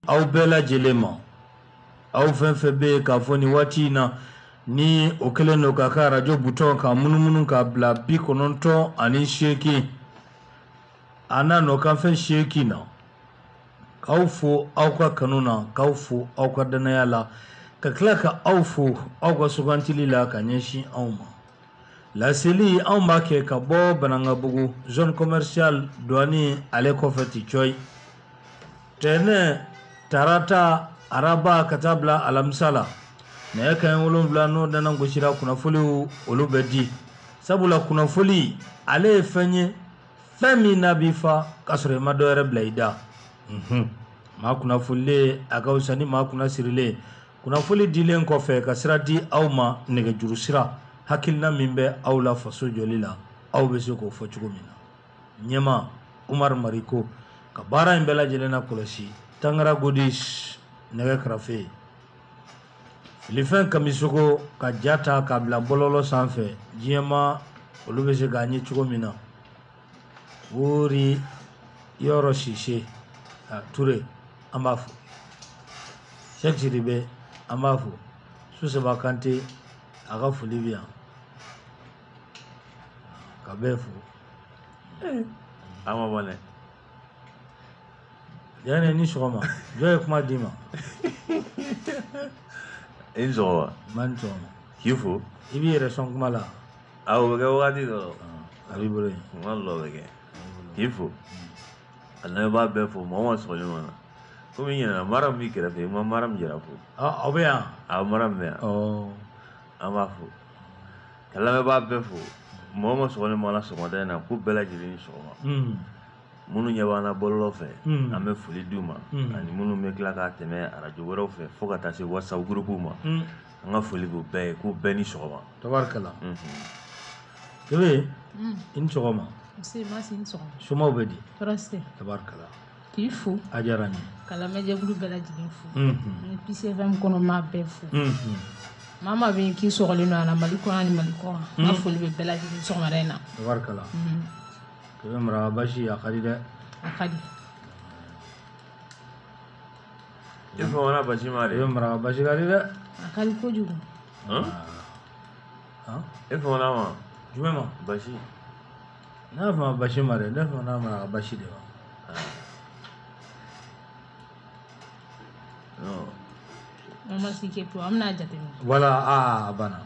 aw bɛɛ lajɛlen ma aw fɛn fɛn bɛ yen k'a fɔ nin waati in na ni o kɛlen don k'a ka arajo butɔn ka munumunu k'a bila 98 a n'a nɔkanfɛn 8 na k'aw fo aw ka kanu na k'aw fo aw ka danaya la ka tila ka aw fo aw ka sugantili la ka ɲɛsin anw ma laseli anw b'a kɛ ka bɔ Banangabugu zone commerciale douane ale kɔfɛ Ticɔyi tɛnɛ tarata araba ka taa bila alamisa la nɛgɛ kanɲɛ 7 n'o nana gosira kunnafoliw olu bɛ di sabula kunnafoli ale ye fɛn ye fɛn min na b'i fa k'a sɔrɔ i ma dɔ wɛrɛ bila i da maa kunnafolilen a ka fisa ni maa kunnasirilen kunnafoli dilen kɔfɛ ka sira di aw ma nɛgɛjuru sira hakilina min bɛ aw la faso jɔli la aw bɛ se k'o fɔ cogo min na ɲɛma Umar Mariko ka baara in bɛɛ lajɛlen na kɔlɔsi Tangara Godis nɛgɛ karafe filifɛn kamisogo ka ja ta k'a bila bɔlɔlɔ sanfɛ diɲɛma olu bɛ se k'a ɲɛ cogo min na Wori Yɔrɔ Sise Ture an b'a fo Cheikh Sidibe an b'a fo Suseba Kante a ka foli bɛ yan ka bɛɛ fo an ma bɔ dɛ yanni ni sɔgɔma jɔn ye kuma d'i ma i ni sɔgɔma ma ni sɔgɔma k'i fo i b'i yɛrɛ sɔn kuma la o bɛ kɛ wagati dɔ a b'i bolo yen kuma dɔ bɛ kɛ k'i fo a lamɛnbaa bɛɛ fo mɔgɔ ma sɔgɔli ma na komi i ɲinɛna Maram b'i kɛrɛfɛ i ma Maram jara fo aw bɛ yan Maram bɛ yan an b'a fo ka lamɛnbaa bɛɛ fo mɔgɔ ma sɔgɔli ma na sɔgɔmada in na k'u bɛɛ lajɛlen ni sɔgɔma minnu ɲɛ b'an na bɔlɔlɔ fɛ an bɛ foli d'u ma ani minnu bɛ tila ka tɛmɛ arajo wɛrɛw fɛ fo ka taa se WhatsApp gurupuw ma an ka foli b'u bɛɛ ye k'u bɛɛ ni sɔgɔma tabarikala Kebe i ni sɔgɔma Masi ni sɔgɔma somaw bɛ di tɔɔrɔ tɛ tabarikala k'i fo a diyara n ye ka lamɛnjɛkulu bɛɛ lajɛlen fo ni Peace FM kɔnɔ maa bɛɛ fo maa maa bɛ yen k'i sɔgɔlen don a la Mali kɔnɔ ani Mali kɔ kan n ka foli bɛ bɛɛ lajɛlen sɔgɔmada in na tabarikala Kebe mara basi a ka di dɛ a ka di i fɔmana basi ma de Kebe mara basi ka di dɛ a ka di kojugu i fɔmana ma jumɛn ma basi ne y'a fɔ basi ma dɛ ne fɔmana mara basi de ma Mama si ke to an bɛna jateminɛ wala a banna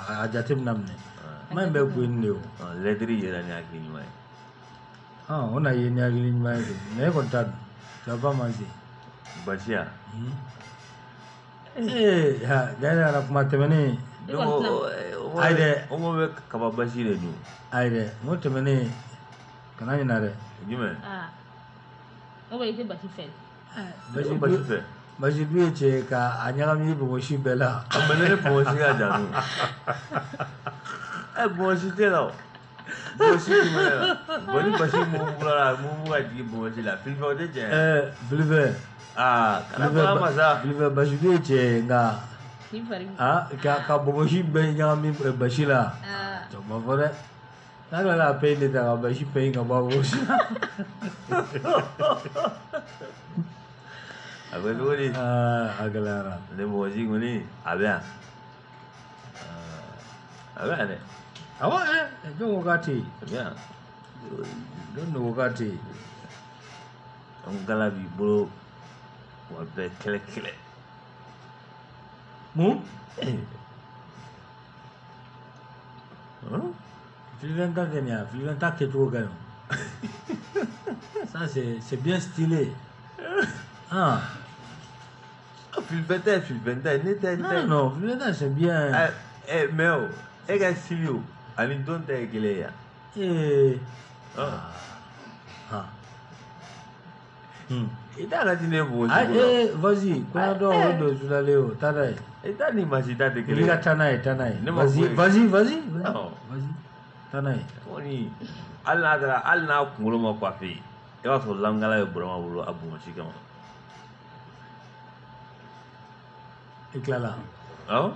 a jateminɛ minɛ ma in bɛ ko in de o lɛtiri yɛrɛ ni hakili ɲuman ye o na ye ni hakili ɲuman ye mais e kɔni t'a dun tu vas pas manger basi ya gari yɛrɛ kuma tɛmɛnen ayi dɛ o ma bɛ kaba basi de dun ayi dɛ n ko tɛmɛnen kana ɲina dɛ jumɛn o bɛ i tɛ basi fɛ basi fɛ basi dun ye cɛ ka a ɲagami bɔgɔsi bɛɛ la mɛ ne bɔgɔsi ka jan dun bɔgɔsi tɛ la o bɔgɔsi jumɛn la bɔn ni basi mun bɔra la mun b'u ka jigin bɔgɔsi la filifɛ o tɛ tiɲɛ filifɛ kana fara ma sa filifɛ basi dun ye cɛ nka ka bɔgɔsi bɛɛ ɲagami basi la o ma fɔ dɛ n'a tilala a peyin de ta ka basi peyin ka bɔ a bɔgɔsi la a bɛ cogo di a gɛlɛyara ne bɔgɔsi kɔni a bɛ yan a bɛ yan dɛ awɔ jɔn ko k'a tɛ yen a bɛ yan jɔn de ko k'a tɛ yen an gala b'i bolo wa bɛɛ kɛlɛ mun filifɛn ta kɛ nin ya filifɛn ta kɛcogo ka ɲi ça c'est bien stylé filifɛn tɛ ne tɛ non filifɛn ta c'est bien mais o e ka sili o ani don ta ye kelen ye i t'a lajɛ ne bɔgɔsi vas-y kɔɲɔ dɔn o don sulalen o taa n'a ye i t'a ni masi ta tɛ kelen i ka taa n'a ye taa n'a ye vas-y taa n'a ye kɔni hali n'a kunkolo ma coiffé i b'a sɔrɔ lamukala ye Burama bolo a bɔgɔsi kama i tilala awɔ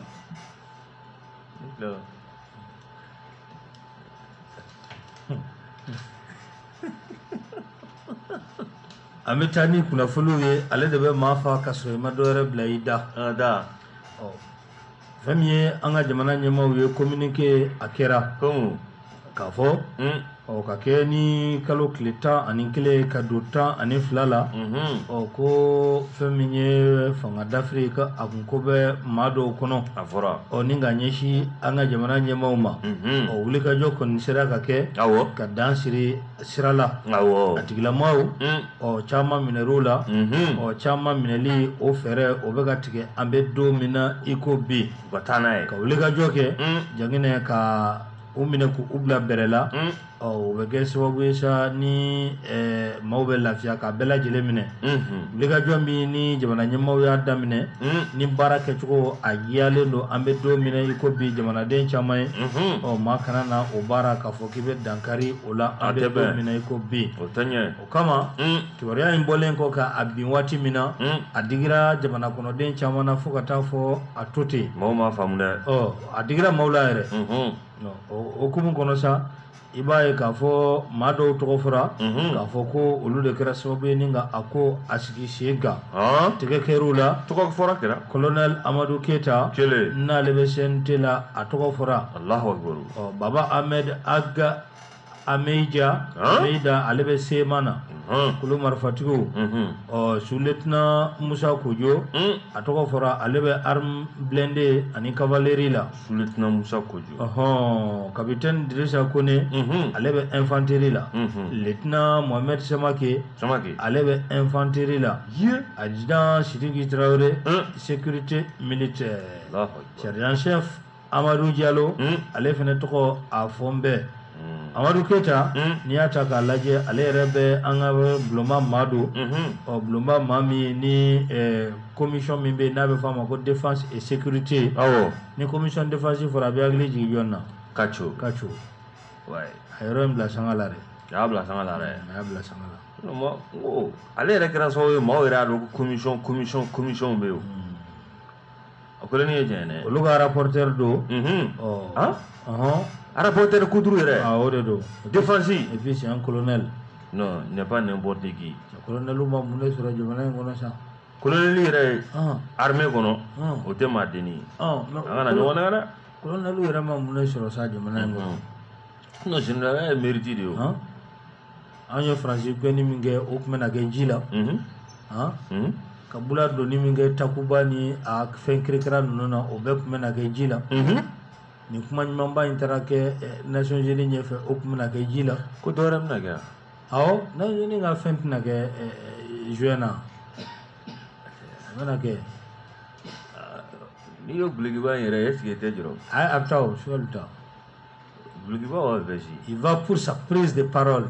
ne tilala an bɛ taa ni kunnafoniw ye ale de bɛ maa fa ka sɔrɔ i ma dɔwɛrɛ bila i da. Da. Fɛn min ye an ka jamana ɲɛmaaw ye communiqué a kɛra k'a fɔ ka kɛ ni kalo tile 11 ka don 12 la ko fɛn min ye fanga dafiri ka a kun ko bɛ maa dɔw kɔnɔ a fɔra ni ka ɲɛsin an ka jamana ɲɛmaaw ma wulikajɔ kɔni sera ka kɛ ka dan siri sira la a tigilamaaw caman minɛr'u la caman minɛli o fɛɛrɛ o bɛ ka tigɛ an bɛ don min na i ko bi ka taa n'a ye ka wulikajɔ kɛ jaginɛ ka u minɛ k'u bila bɛrɛ la o bɛ kɛ sababu ye sa ni maaw bɛ lafiya ka bɛɛ lajɛlen minɛ wulikajɔ min ni jamana ɲɛmaaw y'a daminɛ ni baara kɛcogo a diyalen don an bɛ don min na i ko bi jamanaden caman ye maa kana na o baara k'a fɔ k'i bɛ dankari o la an bɛ don min na i ko bi o kama kibaruya in bɔlen kɔ ka bin waati min na a digira jamana kɔnɔden caman na fo ka taa fɔ a to ten maaw m'a faamu dɛ a digira maaw la yɛrɛ o hukumu kɔnɔ sa i b'a ye k'a fɔ maa dɔw tɔgɔ fɔra k'a fɔ ko olu de kɛra sababu ye ni ka a ko a sigi sen kan tɛgɛ kɛr'u la tɔgɔ fɔra kɛra colonel Amadu Keyita n'ale bɛ CNT la a tɔgɔ fɔra Allahu Akbar Baba Ahmed Aga Ameija ale bɛ SEMA na kulu marifatigiw sous-lieutenant Musa Kojo a tɔgɔ fɔra ale bɛ arme blindée ani cavalerie la sous-lieutenant Musa Kojo capitaine Dirisa Kone ale bɛ infanterie la lieutenant Mohamed Samake ale bɛ infanterie la adjudant Sidiki Traoré sécurité militaire sergent chef Amadou Diallo ale fana tɔgɔ a fɔ n bɛɛ Amadu Keyita n'i y'a ta k'a lajɛ ale yɛrɛ bɛ an ka bulonba maa don bulonba maa min ni commission min bɛ yen n'a bɛ f'a ma ko défense et sécurité ni commission défense fɔra a bɛ hakili jigin jɔn na Kacho a yɔrɔ in bila sanga la dɛ a y'a bila sanga la dɛ a y'a bila sanga la ale yɛrɛ kɛra sababu ye maaw yɛrɛ y'a dɔn ko commission bɛ yen o kɛlen ye jɛn dɛ olu ka rapporteur don rapporteur kuduru yɛrɛ o de don défense et puis c'est un colonel non n'est pas n'importe qui colonel ma mun de sɔrɔ jamana in kɔnɔ sa colonel yɛrɛ armée kɔnɔ o tɛ maa denni ye an kana ɲɔgɔn nɛgɛ dɛ colonel yɛrɛ ma mun de sɔrɔ sa jamana in kɔnɔ non général ye mérite de ye an ye faransi gɛnni min kɛ o tun bɛ na kɛ ji la ka bula donni min kɛ Takuba ni a fɛn kirikira ninnu na o bɛɛ tun bɛ na kɛ ji la ni kuma ɲumanba in taara kɛ Nations Unies ɲɛfɛ o tun bɛ na kɛ ji la ko dɔ wɛrɛ bɛna kɛ Nations Unies ka fɛn tɛna kɛ juin na a bɛna kɛ n'i ye gulokiba in yɛrɛ est-ce que i tɛ jɔrɔ a bɛ taa o suga bɛ taa gulokiba wa vɛsi il va pour sa prise de parole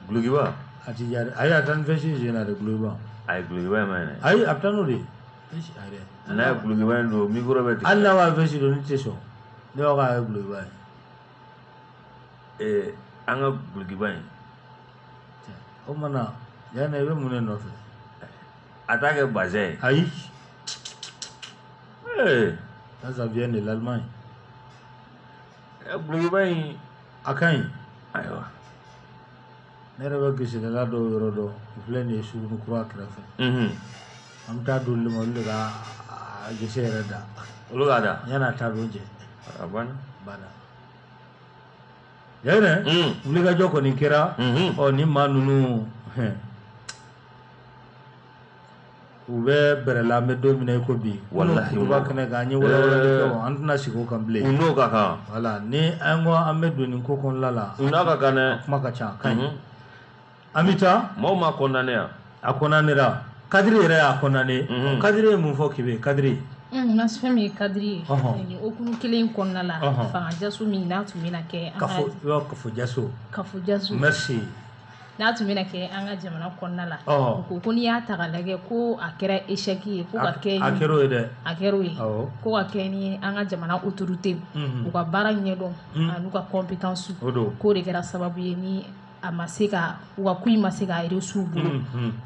gulokiba a ti diya dɛ a ye a taa ni vɛsi zen na dɛ gulokiba a ye gulokiba in ma ɲinɛ ayi a bɛ taa n'o de n'a ye gulokiba in don micro bɛ tigɛ hali n'a b'a vɛsi don ne tɛ sɔn ne b'a k'a ye gulokiba ye an ka gulokiba in o mana yanni i bɛ mun de nɔfɛ a t'a kɛ bazɛn ye ayi ça vient de l'Allemagne gulokiba in a ka ɲi ayiwa ne yɛrɛ bɛ gesedala dɔw yɔrɔ dɔn u filɛ nin ye Suguni kura kɛrɛfɛ an bɛ taa don olu ma olu de ka gese yɛrɛ da olu k'a da yanni a taa don cɛ a banna yɛrɛ wulikajɔ kɔni kɛra ni maa ninnu u bɛ bɛrɛ la an bɛ don min na i ko bi wallahi u b'a kɛnɛ kan an ye walawalali kɛ an tɛna sigi o kan bilen u n'o ka kan wala ni an ko an bɛ don nin ko kɔnɔna la u n'a ka kan dɛ kuma ka ca a ka ɲi an bɛ taa maaw ma condamné yan a condamnera Kadiri yɛrɛ y'a condamné Kadiri ye mun fɔ Kibe Kadiri nasi fɛn min ye Kadiri ye okumu kelen kɔnɔna la fanga jaso min n'a tun bɛna kɛ kafo jaso merci n'a tun bɛna kɛ an ka jamana kɔnɔna la ko n'i y'a ta k'a lajɛ ko a kɛra échec ye ko ka kɛ a kɛra o ye dɛ a kɛra o ye ko ka kɛ ni an ka jamana autorité u ka baara ɲɛdɔn an'u ka compétence k'o de kɛra sababu ye ni a ma se ka u ka ko in ma se ka reçu bolo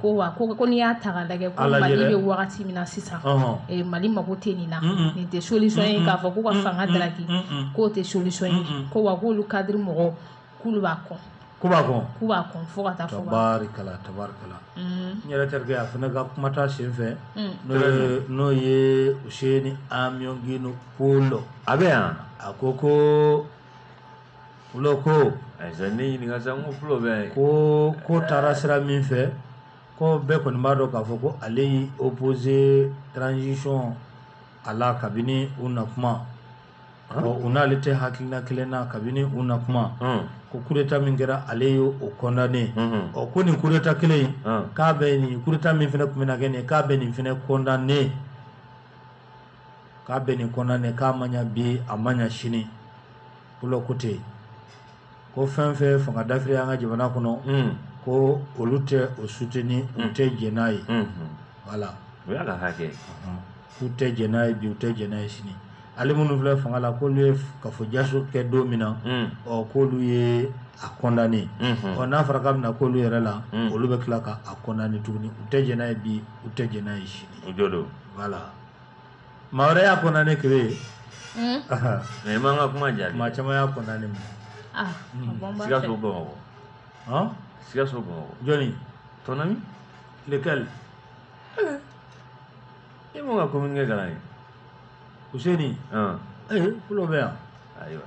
ko n'i y'a ta k'a lajɛ ko Mali bɛ wagati min na sisan Mali mago tɛ nin na nin tɛ solution ye k'a fɔ ko ka fanga dalaki k'o tɛ solution ye ko wa k'olu cadre mɔgɔw k'olu b'a kɔn kuba kon fo ka taa fo tabarikala n yɛrɛ terikɛ a fana ka kumata sen fɛ n'o ye Useni Amiyɔngino Polo a bɛ yan a ko Fulo ko ayi ne ɲininka sa n ko Fulo bɛ ko taara sira min fɛ ko bɛɛ kɔni b'a dɔn k'a fɔ ko ale y'i opposé transition a la kabini u na kuma u n'ale tɛ hakilina kelen na kabini u na kuma ko coup d'état min kɛra ale ye o condamné ko nin coup d'état kelen k'a bɛ nin coup d'état min fana tun bɛna kɛ nin k'a bɛ nin fana condamné k'a ma ɲa bi a ma ɲa sini Fulo ko ten ko fɛn fɛn fanga dafiri an ka jamana kɔnɔ ko olu tɛ o soutenir u tɛ jɛn n'a ye voilà o y'a ka hakɛ k'u tɛ jɛn n'a ye bi u tɛ jɛn n'a ye sini ale minnu filɛ fanga la k'olu ye kafojaso kɛ don min na k'olu ye a condamné n'a fɔra k'a bɛna k'olu yɛrɛ la olu bɛ tila ka a condamné tuguni u tɛ jɛn n'a ye bi u tɛ jɛn n'a ye sini o jo don voilà maa wɛrɛ y'a condamné kebe mais i man ka kuma jaabi maa caman y'a condamné Sikaso Bamakɔ Sikaso Bamakɔ jɔnni ton ami lequel i m'o ka communiqué kalan ye Useni Fulo bɛ yan ayiwa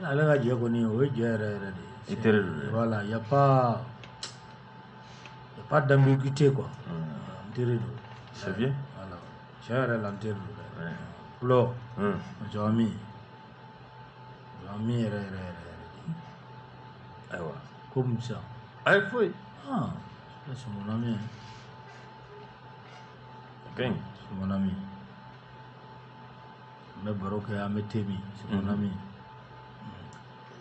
ale ka jɛ kɔni o ye jɛ yɛrɛ yɛrɛ de i teri don dɛ voilà y a pas d'ambiguïté quoi n teri don c'est bien voilà tiɲɛ yɛrɛ la n teri don dɛ Fulo jɔn min yɛrɛ ayiwa ko musa ayi foyi c'est mon ami kaɲi c'est mon ami n bɛ baro kɛ an bɛ thé min c'est mon ami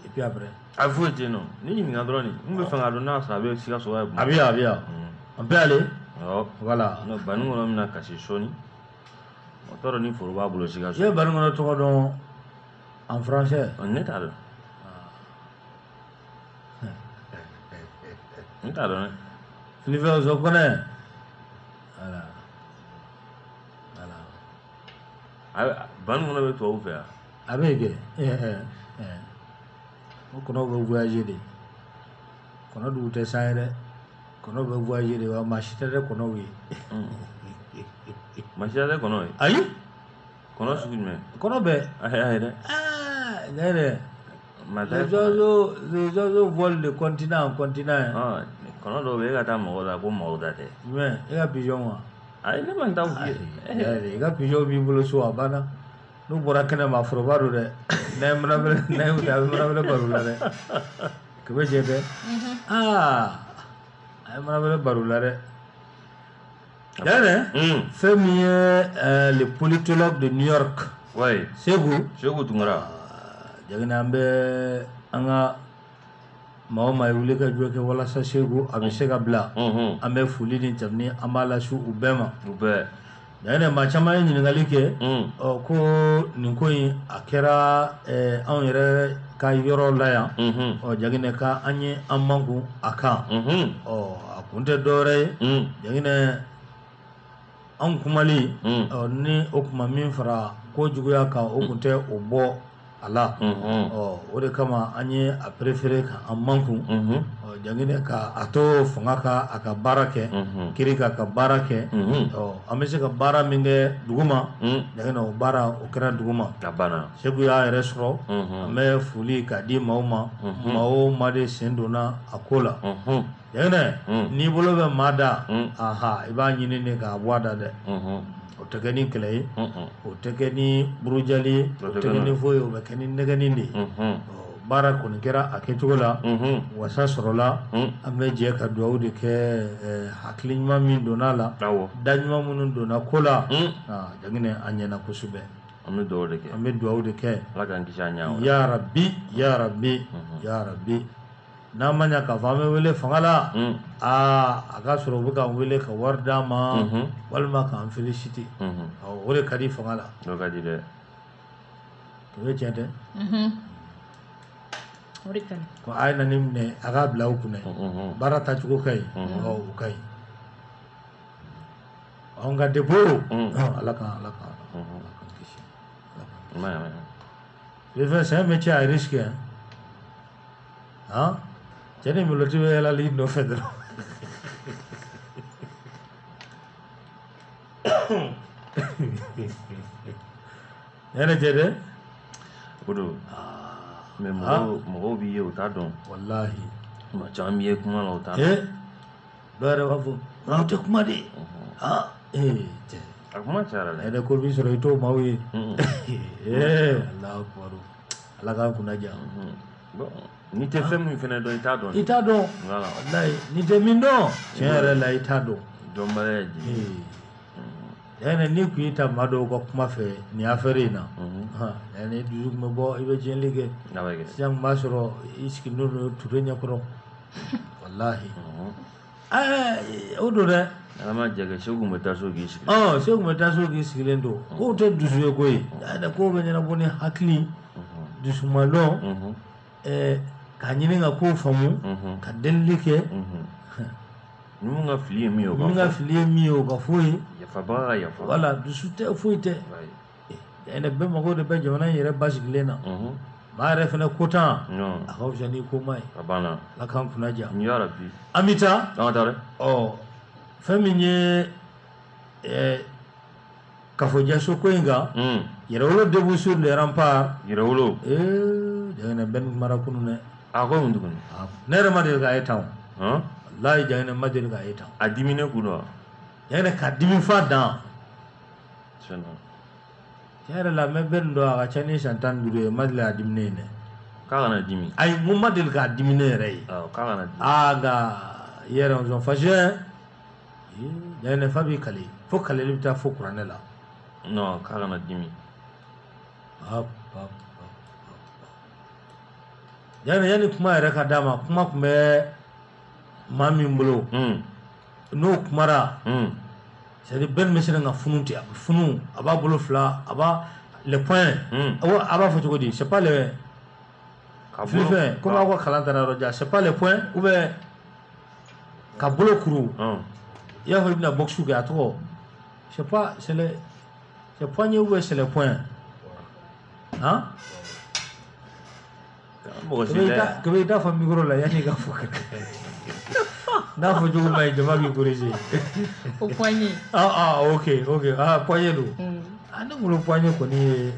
et puis après a foyi tɛ yen nɔ ni ɲininka dɔrɔn nin n bɛ fɛ k'a dɔn n'a sɔrɔ a bɛ Sikaso wa a bɛ yan an bɛ ale voilà bani kɔnɔ bɛna kasi sɔɔni o t'a dɔn ni foro b'a bolo Sikaso i ye bani kɔnɔ tɔgɔ dɔn en français ne t'a dɔn n t'a dɔn dɛ Filifɛ o connaît voilà bani kɔnɔ bɛ tubabu fɛ yan a bɛ kɛ o kɔnɔw bɛ voyager de kɔnɔ dugu tɛ san ye dɛ kɔnɔ bɛ voyager de wa maa si tɛ dɛ kɔnɔw ye maa si tɛ dɛ kɔnɔ ye ayi kɔnɔ sugu jumɛn kɔnɔ bɛ ayi dɛ ne yɛrɛ les oiseaux volent de continent en continent kɔnɔ dɔw bɛ e ka taa mɔgɔw la ko mɔgɔw ta tɛ jumɛn e ka pigeon wa ayi ne man taa f'i ye i ka pigeon b'i bolo so a banna n'u bɔra kɛnɛ ma foroba don dɛ n'a ye manabɛlɛ baro la dɛ kɛmɛ jɛ dɛ a ye manabɛlɛ baro la dɛ yɛrɛ fɛn min ye le politologue de New York Seku Tunkara jagina an bɛ an ka maa o maa ye wuli ka jɔ kɛ walasa Seku a bɛ se ka bila an bɛ foli ni tanuni an b'a lase u bɛɛ ma yɛrɛ maa caman ye ɲininkali kɛ ko nin ko in a kɛra anw yɛrɛ ka yɔrɔ la yan jaginɛ ka an ye an mankun a kan a kun tɛ dɔwɛrɛ ye jaginɛ anw kumali ni o kuma min fara ko juguya kan o kun tɛ o bɔ a la o de kama an ye a préféré ka an mankun jaginɛ ka a to fanga ka a ka baara kɛ kiri ka ka baara kɛ an bɛ se ka baara min kɛ duguma jaginɛ o baara o kɛra duguma Seku y'a yɛrɛ sɔrɔ an bɛ foli k'a di maaw ma maa o maa de sen donna a ko la jaginɛ n'i bolo bɛ maa da i b'a ɲini de k'a bɔ a da dɛ o tɛ kɛ ni kɛlɛ ye o tɛ kɛ ni burujali ye o tɛ kɛ ni foyi o bɛ kɛ ni nɛgɛnni de ye baara kɔni kɛra a kɛcogo la wasa sɔrɔla an bɛ jɛ ka dugawu de kɛ hakili ɲuman min donna a la da ɲuman minnu donna ko la jaginɛ a ɲɛna kosɛbɛ an bɛ dugawu de kɛ Ala k'an kisi a ɲɛ ya rabi ya rabi ya rabi n'a ma ɲa k'a fɔ an bɛ wele fanga la a ka sɔrɔ u bɛ k'an wele ka wari d'an ma walima k'an féliciter o de ka di fanga la o ka di dɛ o ye tiɲɛ tɛ o de ka ɲi ko a ye na ni minɛ a k'a bila u kunna baara tacogo ka ɲi o ka ɲi nka dépôt ala k'an kisi c'est un métier à risque ah jeni mi loti be la li no fedro yana jede odo me mo bi o ta don wallahi ma jami e kuma la ta dore wafu ma te kuma de je akuma chara la ene ko bi soro ito mawi Allah akbar Allah ka kuna ja bon ni te fem mi fene do ita don voilà wallahi ni te min do chere la ita do maleji ene ni ku ita mado ko kuma fe ni afere na ene du mo bo ibe jen lige jang masoro iski no turenya ko wallahi odo de ama jaga shogu meta so gi iski shogu meta so gi iski lendo ko te dusu ko yi da ko be na boni hakli dusu malo ka nyini nga ko famu ka delike nunga fili mi o ka fuyi ya fa wala dusu te fuyi te ene be mago de be jona yere basiglena ma refna kota akawsha ni ko mai abana la kan kunaja ya rabbi amita tare feminye kafoja sokoinga yerawlo debu sur le rampart yerawlo jana ben marakunu ne ako mundukun nere madel ga etam wallahi jana madel ga etam adimine kuno jana kadimi fada seno jara la me ben do aga chani santan dure madel adimine ne kaga na dimi ay mu madel ga adimine rei kaga na aga yere on faje jana fabi kali fo kali libta fo kuranela no kaga na dimi yani kuma yɛrɛ ka d'a ma kuma kun bɛ maa min bolo n'o kumara c'est à dire bɛɛ bɛ se ka funu ten a bɛ funu a b'a bolo fila a b'a les points a b'a fɔ cogo di c'est pas les filifɛn comme aw ka kalan taara yɔrɔ jan c'est pas les points ou bien ka bolo kuru i y'a fɔ i bɛna boxe kɛ a tɔgɔ c'est pas c'est poignet ou bien c'est les points hein kebe ita fa micro la yani ka fuka na fo jogo mai jama ki corriger o poignet ok poignet do anda ngulo poignet ko ni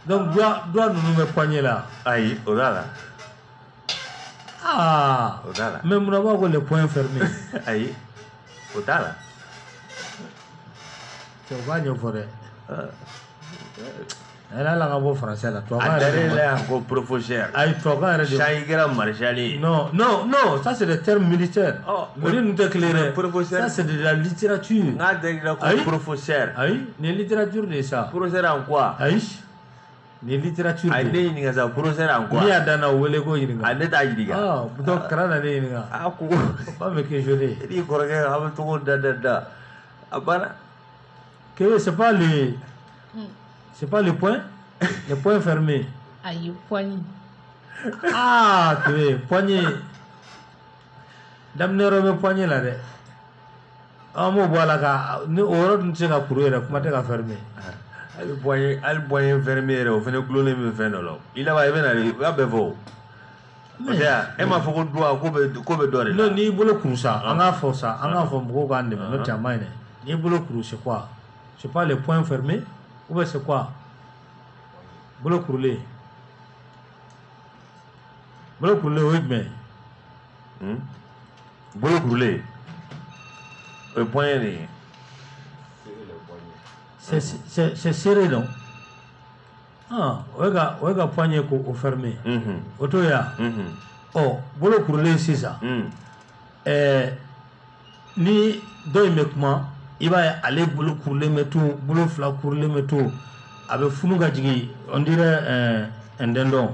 donc doit nous me poignet là aïe odala mais mon avoir ko les poings fermés aïe odala tu vas n'y forêt elle a la voix française là. Toi, encore professeur. Non, ça c'est des termes militaires. Ça c'est de la littérature. Professeur. Aïe, les littératures de ça. Professeur en quoi? Aïe, les littératures. Aïe, ni nga professeur en quoi? Ni adana wele ko yiringa. Ane ta yiringa. Donc karana ne yiringa. Aku. Pas me que je l'ai. Ni korage hamu to da. Abana. Que c'est pas les c'est pas les points fermés. Aïe, poignet. Tu veux, poignet. Damnero me poignet là de. Mo voilà ka ni oro nti ka kuruera kuma te ka fermé. Al poignet fermé o fene cloner me fene lo. Il va venir va bevo. Oya, e ma fo ko do ko be dore. Non, ni bolo kurusa, anga fo ça, anga fo mbo ga ndeme no tamaine. Ni bolo kuru c'est quoi? C'est pas les points fermés ou bien c'est quoi? Bolo kurule. Oui mais. Bolo kurule. Le poignet. C'est serré non? Oega poignet ko fermé. Otoya. Bolo kurule c'est ça. Ni do imekuma iba aller bolo kurule metu, bolo fla kurule metu. Avec funu ga jigi on dirait un dindon.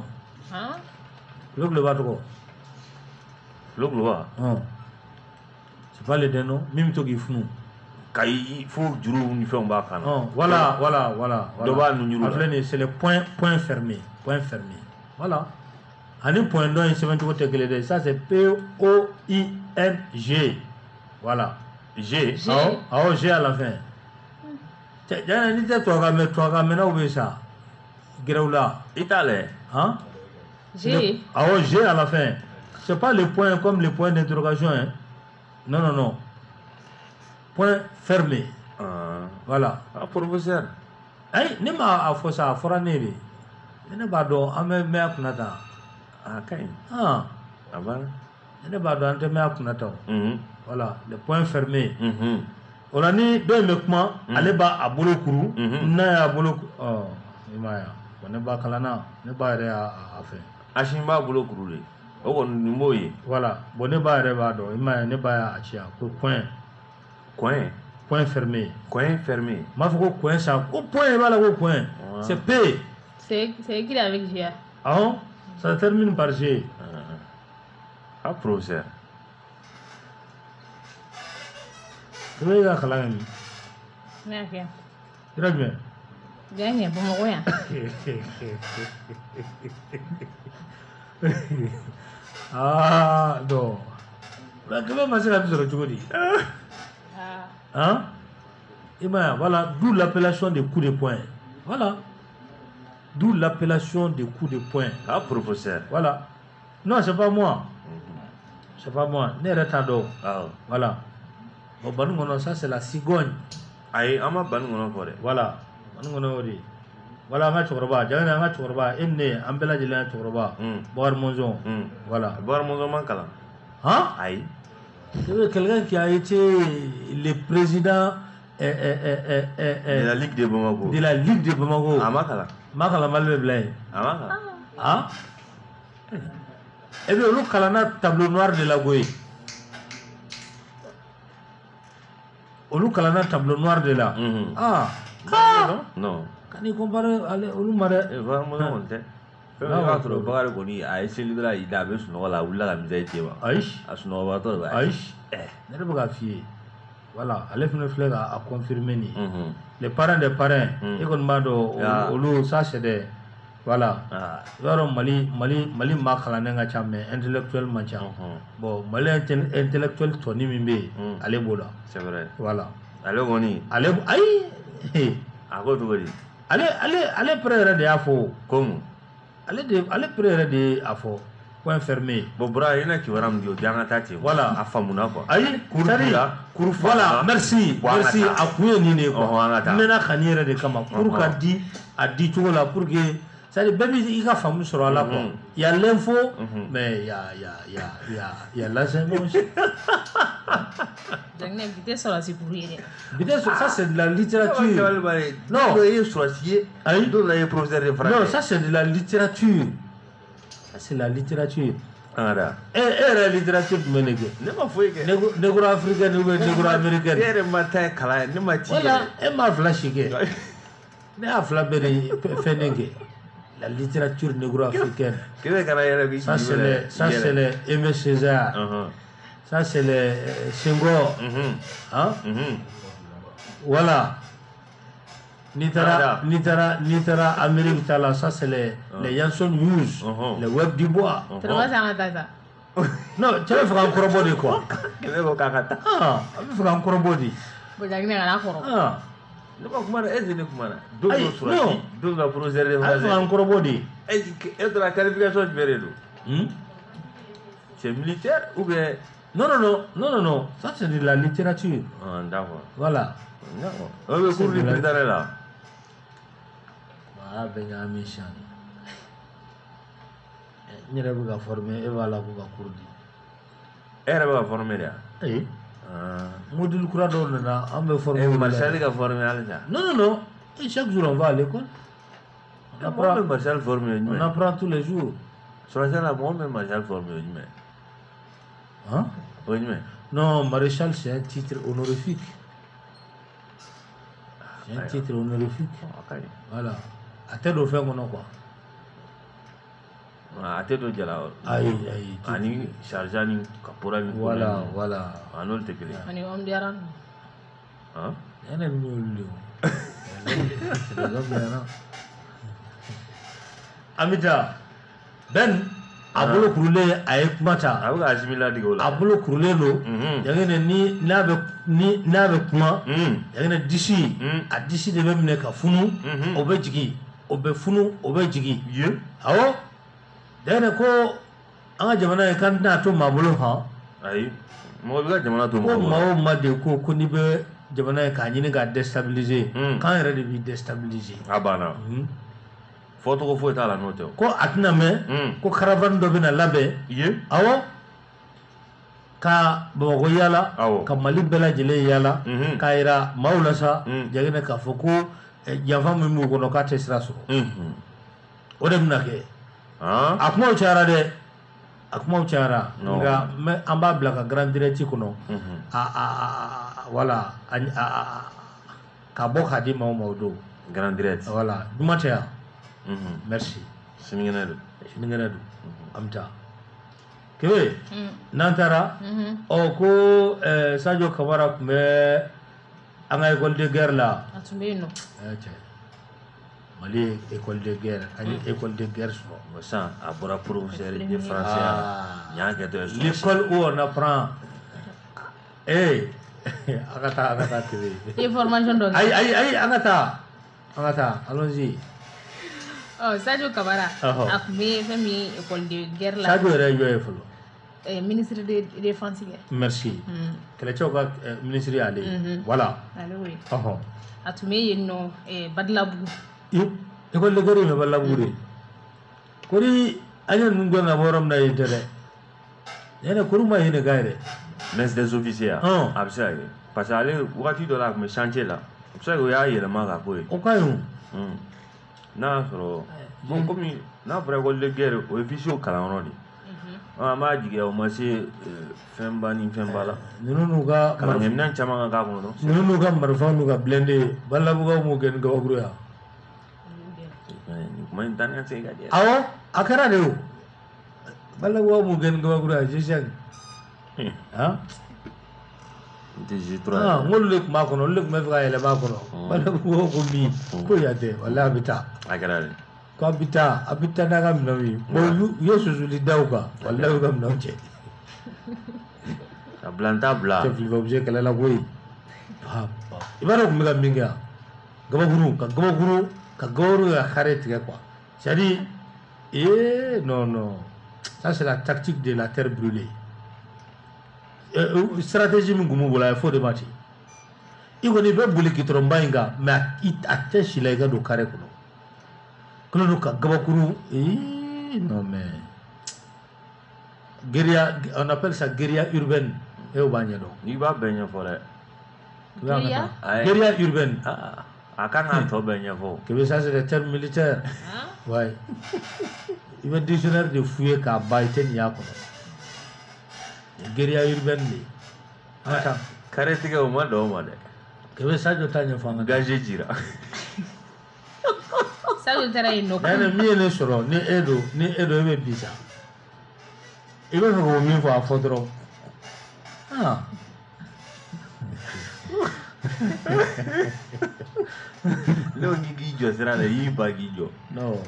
Le va trop. Le va. C'est pas le dindon, même to gi funu. Kai faut juru ni fait on ba kana. Voilà. Doba nu juru. Aflene c'est le point fermé. Voilà. Ani point don c'est même to te gele ça c'est POING. Voilà. G. G à la fin. Jana ni te toga me na ube sa Guéroula. Italien. Hein? G. Ah ouais, G à la fin. C'est pas le point comme le point d'interrogation. Hein? Non, non, non. Point fermé. Voilà. Ah, professeur. Hey, ne ma afo sa fora nebe. Ne ba do ame me akunata. Ah, kain. Ah. Ah bah. Ne ba do ante me akunata. Voilà, le point fermé. On a ni do me kuma ale ba abolo kuru na ya abolo oh, imaya. Ne ba kalana, ne ba re a fait. Ashimba abolo kuru le. O ko ni moye. Voilà, bon ne ba re ba do imaya ne ba ya achia ko point. Coin. Point fermé. Coin fermé. Ma faut coin ça. Au point voilà au point. C'est P. C'est écrit avec G. Ah bon? Ça termine par G. Ah, professeur. Tu veux y aller? Merci. Très bien. Gagne, bon, rien. Ah, non. Là, comment ma sœur a besoin de jouer? Hein? Et bien, voilà, d'où l'appellation des coups de poing. Voilà. D'où l'appellation des coups de poing. Ah, professeur. Voilà. Non, c'est pas moi. C'est pas moi. Ne retardons. Ah. Voilà. Bon, Banougono, ça, c'est la cigogne. Aïe, ama Banougono for it. Voilà. Banougono, oui. Voilà, ma chokroba. J'ai un chokroba. Enne, ambela jela chokroba. Boar monzon. Voilà. Boar monzon mankala. Hein? Aïe. Quelqu'un qui a été le président de la Ligue de Bamako. De la Ligue de Bamako. Amakala. Makala Malbe Blay. Amakala. Ah? Et bien, le Kalana tableau noir de la Goye. Olu Kalana tableau noir de la. Ah. Non. Quand il compare à Olu Mare. Vraiment, Fɛn sɔrɔ Bakari kɔni a ye seli dɔrɔn a y'i da a bɛ sunɔgɔ la a wulila ka misɛn ci ma. Ayi. A sunɔgɔbatɔ de b'a Ayi. Ne bɛ k'a f'i ye. Voilà, ale fana filɛ k'a confirmer nin ye. Les parents des parents. E kɔni b'a dɔn olu ça c'est des voilà. I b'a dɔn Mali maa kalannen ka ca mais intellectuel man ca. Bon Mali intellectuel tɔni min bɛ yen ale b'o la. C'est vrai. Voilà. Ale kɔni. Ale ayi. A ko cogo di. Ale père yɛrɛ de y'a fɔ. Comme. Ale père yɛrɛ de y'a fɔ. Point fermé. Bon bra i na kibaruya min di o di an ka taa ten. Voilà. A faamuna quoi. Ayi. Kuru la. Kuru fa. Voilà, merci. Merci. A kun ye nin de ye quoi. An ka taa. N mɛna ka nin yɛrɛ de kama. Pour ka di a di cogo la pour que c'est-à-dire bɛɛ b'i ka faamu sɔrɔ a la quoi. Il y a l'info mais il y a l'enseignement aussi. Donc vitesse sur la c'est pour rien. Vitesse ça c'est de la littérature. Non. Il est sorcier. Ayi. Donc là il est professeur de français. Non, ça c'est de la littérature. Ça c'est la littérature. Ara. La littérature jumɛn de kɛ? Ne ma foyi kɛ. Négro africaine ou négro américaine. E yɛrɛ ma taa kalan ne ma ci yɛrɛ. Voilà, e m'a fila si kɛ. Ne y'a fila bɛɛ de fɛn ne kɛ. La littérature négro-africaine. Ça c'est le Aimé Césaire. Ça c'est le Senghor. Hein? Voilà. Nitara Amérique Tala, ça c'est les Yanson News, les Web du Bois. Tu vois ça ça? Non, tu vas faire un corobodi quoi? Tu vas faire un corobodi. Ah. Ne pas comment est-ce que comment donc la professeur de français un corobodi est de la qualification de Bérélo c'est militaire ou bien non ça c'est de la littérature. Ah d'accord. Voilà. D'accord. On veut cours de là. Ah Benjamin Chan. Ni rêve de former et voilà pour la cour. Elle va former là. Eh. Module Courador, on me former. Et Marshall va former à ça. Non. Et chaque jour on va à l'école. On apprend Marshall former. On apprend tous les jours. Sur la salle, moi même Marshall former. Hein? Oui, mais. Non, maréchal c'est un titre honorifique. C'est un titre honorifique. Voilà. À tête au fait mon quoi. A tête au dialogue. Aïe. Ani chargeant caporal. Voilà. Un autre téléphone. Ani homme d'Iran. Hein? Il y a un nul. Amita, Ben, abolo kurule ayek mata. Abu Azimila digola. Abolo kurule no. Yagene ni nabe kuma. Yagene dishi. A dishi de bemne ka funu. Obe jigi. o bɛ funu o bɛ jigin awɔ dayɛlɛ ko an ka jamana ye kan tɛna to maa bolo hɔn ayi mɔgɔ bɛ ka jamana to ko maa o maa de ko n'i bɛ jamana ye k'a ɲini k'a déstabiliser k'an yɛrɛ de b'i déstabiliser a banna fɔcogo foyi t'a la n'o tɛ ko a tɛna mɛn ko caravane dɔ bɛna labɛn awɔ ka Bamakɔ yaala ka Mali bɛɛ lajɛlen yaala k'a yira maaw la sa Jagɛnɛ k'a fɔ ko janfa min b'u kɔnɔ k'a tɛ sira sɔrɔ o de bɛna kɛ a kumaw cayara dɛ a kumaw cayara nka an b'a bila ka grand direct kɔnɔ wala k'a bɔ k'a di maaw ma o don grand direct wala duma tɛ yan merci sinikɛnɛ don an bɛ taa kebe n'an taara ko Sadio Kamara tun bɛ an ka école de guerre la a tun bɛ yen nɔ Mali ye école de guerre an ye école de guerre sɔrɔ sisan a bɔra professeur de français n y'a kɛ tɔ ye l'école où on apprend an ka taa kebe i ye formation dɔ kɛ ayi an ka taa allons-y Sadio Kamara a tun bɛ fɛn min école de guerre la Sadio yɛrɛ ye jɔn ye fɔlɔ ministre de défense kɛ merci kɛlɛcɛw ka ministre y'ale ye voilà ale o ye ɔhɔn a tun bɛ yen nɔ Badilabugu école de guerre in bɛ Badilabugu de kori an ye ninnu gɛn ka bɔ yɔrɔ min na yen tɛ dɛ yɛrɛ kori ma yen de ka yɛrɛ messe des officiers a bɛ se ka kɛ parce que ale wagati dɔ la a tun bɛ chantier la a bɛ se ka kɛ o y'a yɛlɛma ka k'o ye o ka ɲi o n'a y'a sɔrɔ bon komi n'a fɔra école de guerre o ye officier kalanyɔrɔ de an b'a jigiya o ma se fɛnba ni fɛnba la ninnu n'u ka kalankɛminɛn caman ka k'a kɔnɔ ninnu n'u ka marifa n'u ka blindé Badilabugukaw m'o kɛ ni gabakuru ye kuma in taa ni ka segin ka di awɔ a kɛra de o Badilabugukaw m'o kɛ ni gabakuru ye G5 n'olu de tun b'a kɔnɔ olu de tun bɛ fɛ ka yɛlɛma a kɔnɔ Badilabugukaw ko min ko yan tɛ walahi a bɛ taa a kɛra de ko a bɛ taa n'a ka minɛnw ye bon u ye susuli da u kan walahi u ka minɛnw cɛ ka bila n t'a bila chef d'officier kɛlɛla koyi i b'a dɔn u tun bɛ ka min kɛ yan gabakuru ka kare tigɛ quoi c'est-à-dire non ça c'est la tactique de la terre brûlée stratégie min tun b'u bolo a ye fo de ma ten i kɔni i bɛ boli gitɔrɔnba in kan mais a tɛ si la i ka don kare kɔnɔ kelen don ka gabakuru non mais guérilla on appelle ça guérilla urbaine o b'a ɲɛdɔn n'i b'a bɛɛ ɲɛfɔ dɛ guérilla urbaine a kan k'a tɔ bɛɛ ɲɛfɔ que ça c'est des termes militaires ouais i bɛ dictionnaire de fouiller k'a ban i tɛ nin y'a kɔnɔ guérilla urbaine de an ka taa kare tigɛ o ma dɔn o ma dɛ que Sadio ta ɲɛfɔ an ka gage jira Sadio taara yen nɔ min ye ne sɔrɔ ni e don e bɛ bi sa i bɛ fɛ k'o min fɔ a fɔ dɔrɔn ne ko k'i jɔ sira la i y'i ba k'i jɔ non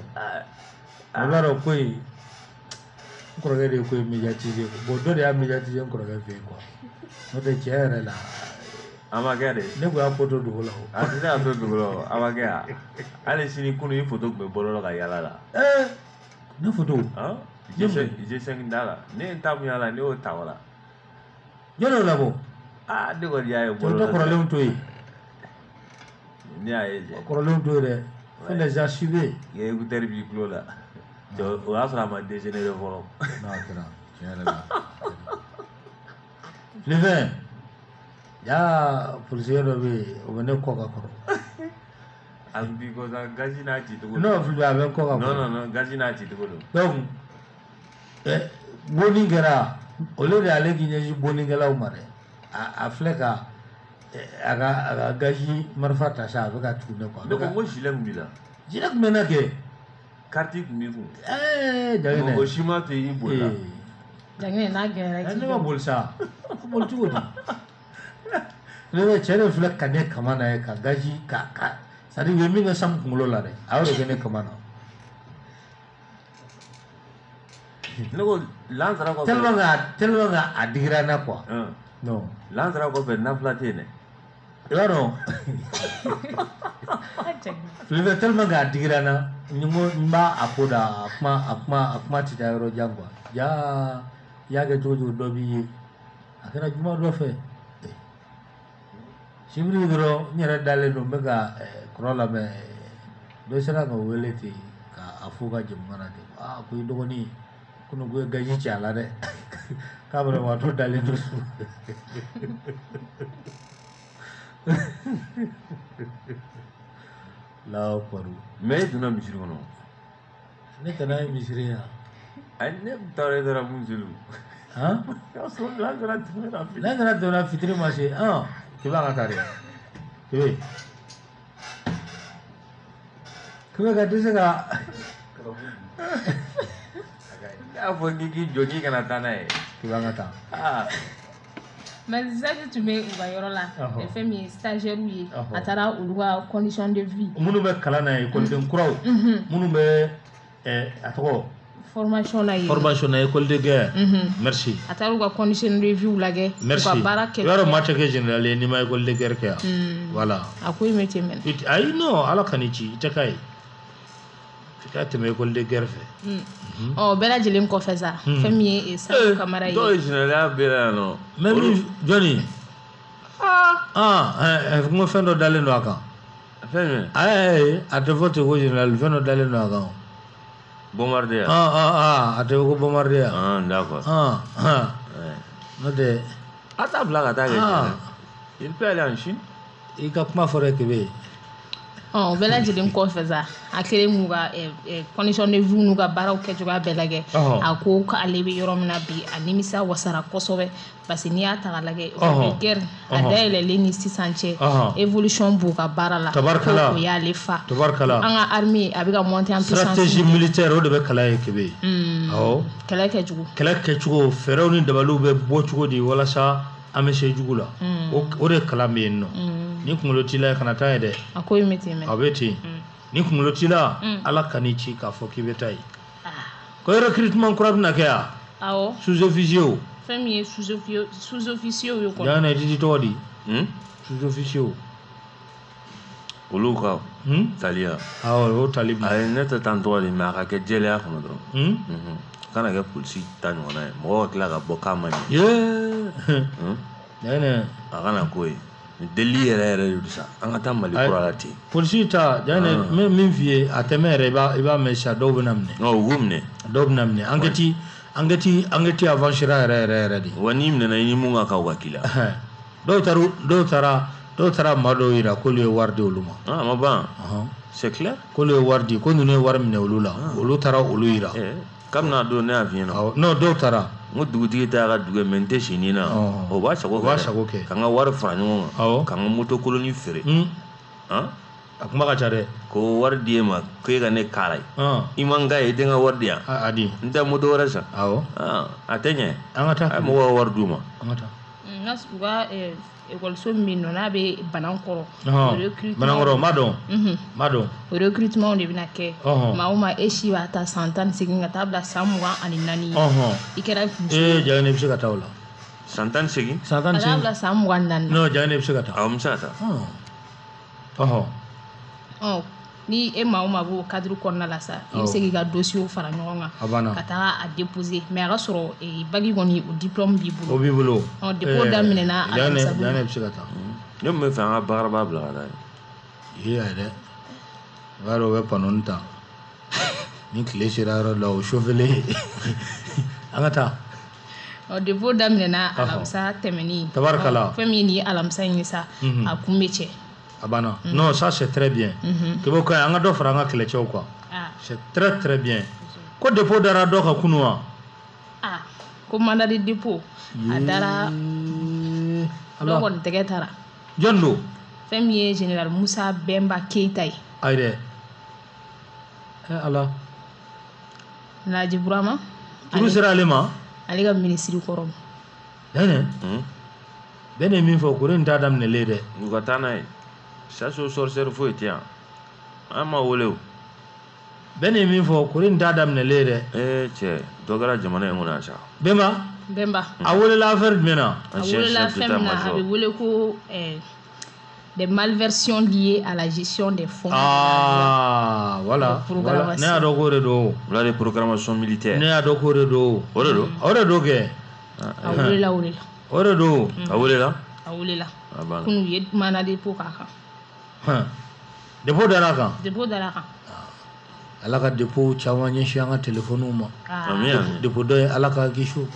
a b'a dɔn ko in n kɔrɔkɛ de ye ko in médiatiser bon dɔ de y'a médiatiser n kɔrɔkɛ fɛ yen quoi n'o tɛ tiɲɛ yɛrɛ la a ma kɛ de ne ko y'a photo dogo la o a tɛ se ka to dogo la o a ma kɛ a hali sini kunun i photo tun bɛ bɔlɔlɔ ka yala la ne photo G5 da la ne ye n ta mun y'a la ne y'o ta o la jɔn y'o labɔ ne kɔni y'a ye bɔlɔlɔ tɛ kɔrɔlenw to yen ne y'a ye kɔrɔlenw to yen dɛ faut les assumer i ye écouteur b'i tulo la o y'a sɔrɔ a ma dégénérer fɔlɔ non a kɛra tiɲɛ yɛrɛ la Filifɛn jaa policier dɔ bɛ yen o bɛ ne kɔ ka kɔrɔ a b'i ko sa gazi n'a ci cogo non Filifɛn a bɛ n kɔ ka kɔrɔ non gazi n'a ci cogo don donc bonni kɛra olu de y'ale k'i ɲɛsin bonnikɛlaw ma dɛ a filɛ ka a ka gazi marifa ta sa a bɛ ka tugu ne kɔ ne ko n ko gilet min b'i la gilet tun bɛ ne kɛ carte tun b'i kun Jagɛnɛ o si ma to i bolila Jagɛnɛ n'a gɛrɛla ne ma boli sa boli cogo di ne bɛ cɛ de filɛ ka ne kama na ye ka gazi ka c'est-à-dire u ye min kɛ Sam kunkolo la dɛ a y'o de kɛ ne kama na ne ko lansara kɔfɛ tellement que a digira n na quoi non lansara kɔfɛ nafila tɛ yen dɛ yaro Filipe tellement ga digirana nyugo mba akoda akma ti dayro jangwa ya ga jojo dobi akara juma do fe shibri dro nyara dale no mega krola me do sera go weleti ka afuga jumana de ko idogoni kuno go gaji chala de kabra ma to dale do Lao paru. Me duna misiri kono. Ne kana misiri ya. Anne tare dara munzilu. Ha? Aslo la dara duna fitri. La dara duna fitri masih. Kiba ka tare. Kibe. Kibe ka dise ka. Ya fogi jogi kana tanae. Kiba ka ta. Mais ça tu mets au bailleur là fait mes stagiaires oui atara uluwa condition de vie munu be kala na école de kuraw munu be atoko formation na école de guerre merci atara uluwa condition de vie ulage ko baraka yaro mate ke general ni ma école de guerre ka voilà akoy métier men ay no ala kanichi itakai te me école de guerre fait bela jelen ko feza fami sa camara yi do general bela no même Johnny mo fendo dale no aka femme a te vote ko general fendo dale no aka bombardier a te ko bombardier d'accord no de ata blaga ta ke il peut aller en Chine il ka kuma fore ke be bela jelen ko feza akere mu ga condition de vie nu ga baraw ke joga belage ako ka alebe yoromna bi animisa wasara kosobe parce que ni ata galage guerre adele leni sisanche évolution bu ga barala tabarkala ko ya le fa tabarkala anga armée abiga monter en puissance stratégie militaire o de be kala kebe kala ke jugo feraw ni dabalu be bo jugo di wala sa amese jugula o de kala me no ni kungolo tila kana taye de akoy métier men abeti ni kungolo tila ala kanichi ka foki betai ko recrutement kurab na kya awo sous-officier famille sous-officier yo ko yana didi todi sous-officier uluka talia awo o talibi ay neta tanto de ma ka ke jele a kono dro kana ke pulsi tanu na mo kla ga boka mani yana agana koy deli yɛrɛ de sa an ka taa mali kura la ten polisi ta jane min f'i ye a tɛmɛ yɛrɛ i b'a mɛn sa dɔw bɛna minɛ u b'u minɛ dɔw bɛna minɛ an ka ti avancera yɛrɛ de wa n'i minɛna i ni mun ka kan u ka k'i la dɔw taara maa dɔw yira k'olu ye wari di olu ma a ma ban c'est clair k'olu ye wari di ko ninnu ye wari minɛ olu la olu taara olu yira kabini a don ne y'a f'i ɲɛna non dɔw taara n ko dugutigi t'a ka dugu mɛ n tɛ si nin na o b'a sago kɛ ka n ka wari fara ɲɔgɔn kan ka n ka moto koloni feere a kuma ka ca dɛ ko wari di e ma ko e ka ne kala ye i man ka ye i tɛ n ka wari di yan a di n tɛ moto wɛrɛ san a tɛ ɲɛ an ka taa a ye mɔgɔw ka wari d'u ma an ka taa u ka école min nɔ n'a bɛ Banankɔrɔ Banankɔrɔ ma dɔn o recrutement de bɛna kɛ maa o maa e si b'a ta san 18 ka taa bila san 24 i kɛra jaa ne bɛ se ka taa o la san 18 ka taa bila san 24 non jaa ne bɛ se ka taa awɔ n bɛ se ka taa ni e maa o maa b'o cadre kɔnɔna la sa i bɛ se k'i ka dossier fara ɲɔgɔn kan ka taa a déposer mais a ka sɔrɔ bagi kɔni o diplôme b'i bolo o b'i bolo dépôt daminɛna jaa ne bɛ se ka taa ne mun bɛ fɛ an ka baaraba bila ka taa ye ayi dɛ i b'a dɔn o bɛ panneau ta ni tile sera yɔrɔ la o chauffer an ka taa dépôt daminɛna alamisa tɛmɛnen tabarikala fɛn min ni alamisa in sa a kun bɛ cɛ a banna non ça c'est très bien kebo ka an ka dɔ fara an ka kɛlɛcɛw quoi c'est très très bien ko dépôt dara dɔ ka kunu wa ko mandat de dépôt a dara dɔ kɔni tɛgɛ tara jɔn don fɛn min ye général Musa Bemba Keita ye ayi dɛ ala Laji Burama turu sera ale ma ale ka ministre kɔrɔ bɛɛ ne min fɔ kore in t'a daminɛlen dɛ u ka taa n'a ye chasse aux sorcières foyi tɛ yan an ma wele o bɛɛ ne min fɔ kore in t'a daminɛlen dɛ cɛ dɔ kɛra jamana in kɔnɔ sa Bemba a welela affaire jumɛn na a welela fɛn min na a bɛ wele ko des malversions liées à la gestion des fonds. Ah, voilà. Ne a doko redo. Voilà les programmations militaires. Ne a doko redo. Oredo. Oredo ke. Awulela. Oredo. Awulela. Awulela. Abana. Kunu ye mana dépôt kaka. Dépôt daraka. Dépôt daraka. Alaka dépôt caman ɲɛsin an ka téléphone ma. Amin. Dépôt dɔ ye ala ka kisi o.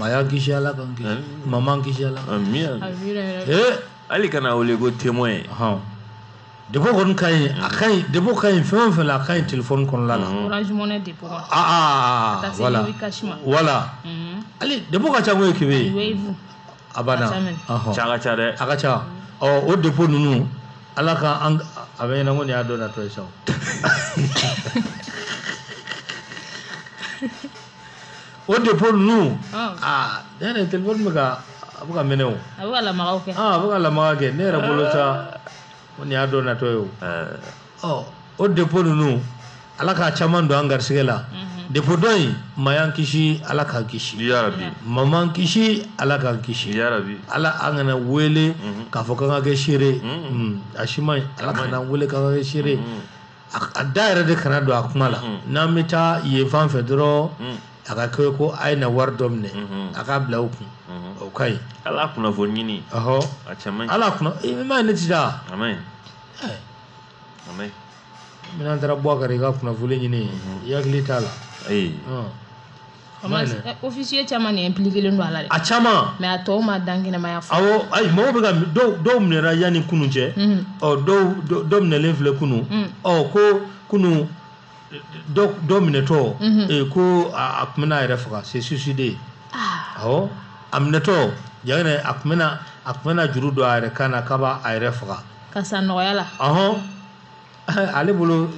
Maya kisi ala ka kisi. Mama kisi ala. Amin. Amin. Ali kana wele ko témoin. Dépôt kɔni ka ɲi a ka ɲi dépôt ka ɲi fɛn o fɛn la a ka ɲi téléphone kɔnɔna la. Orange Money dépôt. Voilà. Voilà. Ali dépôt ka ca koyi kebe. Wave. Abana. Ca ka ca dɛ. A ka ca. O dépôt ninnu ala ka an a bɛ ɲɛna ko nin y'a dɔ natɔ ye sa. O dépôt ninnu ne yɛrɛ téléphone bɛ ka a bɛ ka mɛnɛ o. A bɛ ka lamagaw kɛ. A bɛ ka lamaga kɛ ne yɛrɛ bolo sa ko nin y'a dɔ natɔ ye o. O dépôt ninnu ala k'a caman don an garisigɛ la. Dépôt dɔ in mayan kisi ala k'a kisi. Yarabi. Maman kisi ala k'a kisi. Yarabi. Ala an kana wele k'a fɔ k'an ka kɛ seere. A si ma ɲi ala kana wele k'an ka kɛ seere. A da yɛrɛ de kana don a kuma la. N'an bɛ taa yen fan fɛ dɔrɔn a ka kɛ ko a ye na wari dɔ minɛ a k'a bila o kun. O ka ɲi. Ala kunnafoni ɲini. Ɔhɔ. A cɛ man ɲi. Ala kunna i ma ye ne ti da. A man ɲi. A man ɲi. N'an taara Boubacar i ka kunnafoni ɲini i hakili t'a la. Ayi. Officier caman de impliqué len don a la dɛ. A caman. Mais a tɔw ma dan kɛnɛmaya fɔ. Awɔ ayi mɔgɔw bɛ ka dɔw minɛra yanni kunu cɛ. Dɔw minɛlen filɛ kunu. Ko kunu dɔ minɛtɔ ko a tun bɛna a yɛrɛ faga c'est suicidé. Awɔ a minɛtɔ jagɛnɛ a tun bɛna juru don a yɛrɛ kan na k'a b'a yɛrɛ faga. Ka sa nɔgɔya la. Ale bolo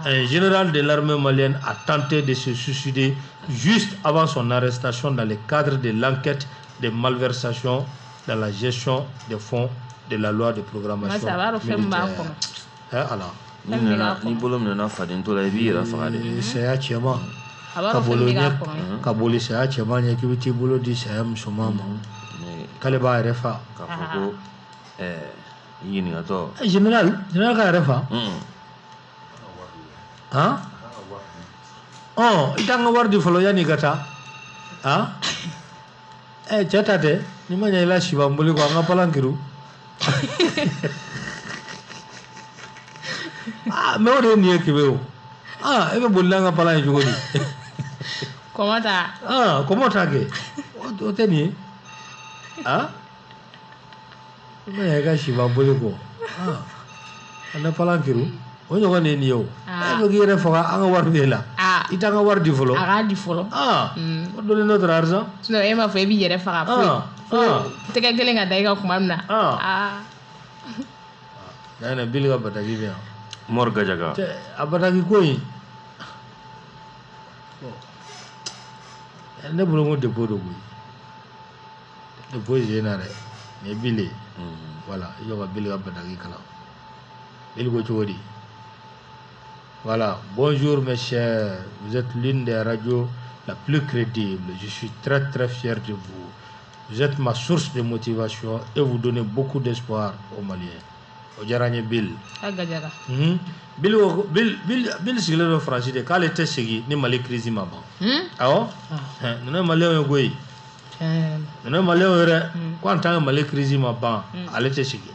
un général de l'armée malienne a tenté de se suicider juste avant son arrestation dans le cadre de l'enquête des malversations dans la gestion des fonds de la loi de programmation militaire. Ni bolo minɛna fadento la i b'i yɛrɛ faga de. Saya cɛman ka boli saya cɛman ɲɛ k'i bɛ t'i bolo di saya musoman ma k'ale b'a yɛrɛ fa. K'a fɔ ko ɲininkatɔ. Général ka yɛrɛ fa. I t'an ka wari di fɔlɔ yanni ka taa. Cɛ ta tɛ ni ma ɲɛ i la si b'an boli kɔ an ka palan kiru. Mais o de ye nin ye kebe o. E bɛ boli n'an ka palan ye cogo di? Kɔmɔ ta. Kɔmɔ ta kɛ o tɛ nin ye. I ma ɲɛ i ka si b'an boli kɔ an ka palan kiru. O ɲɔgɔn de ye nin ye o. E bɛ k'i yɛrɛ faga an ka wari b'e la. I t'an ka wari di fɔlɔ. A k'a di fɔlɔ. O donne notre argent. Sinon e m'a fɔ e b'i yɛrɛ faga foyi. Tɛgɛ kelen ka da i ka kuma min na. N'a Bili ka bataki bɛ yan. Mor Gajaga. A bataki ko in ne bolo ko dépôt de koyi. Dépôt je na dɛ mais Bili. Voilà i jɔ ka Bili ka bataki kalan. Bili ko cogo di? Voilà, bonjour mes chers, vous êtes l'une des radios la plus crédible, je suis très très fier de vous. Vous êtes ma source de motivation et vous donnez beaucoup d'espoir aux Maliens. O diyara n ye Bill. Gajaga. Bill sigilen don Faransi de k'ale tɛ segin ni Mali crise ma ban. Awɔ ninnu ye Maliyɛnw ye koyi. Ninnu ye Maliyɛnw ye dɛ ko en tant que Mali crise ma ban ale tɛ segin.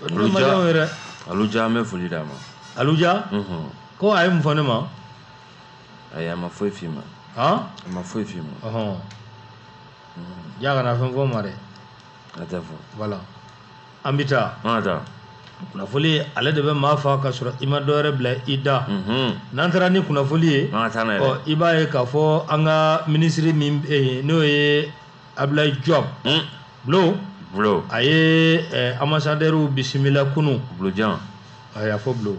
Ninnu ye Maliyɛnw ye dɛ. Aluja an bɛ foli d'a ma. Aluja? Ko a ye mun fɔ ne ma? Ayi a ma foyi f'i ma. A ma foyi f'i ma. Ja kana fɛn fɔ n ma dɛ. A tɛ fɔ. Voilà. An bɛ taa. An ka taa. Kunnafoli ale de bɛ maa fa ka sɔrɔ i ma dɔ wɛrɛ bila i da. N'an taara ni kunnafoli ye. An ka taa n'a yɛrɛ. I b'a ye k'a fɔ an ka minisiri min n'o ye Abdoulaye Diop. Bulo. A ye ambassadeur bisimila kunu. Bulojan. A y'a fɔ Bulo.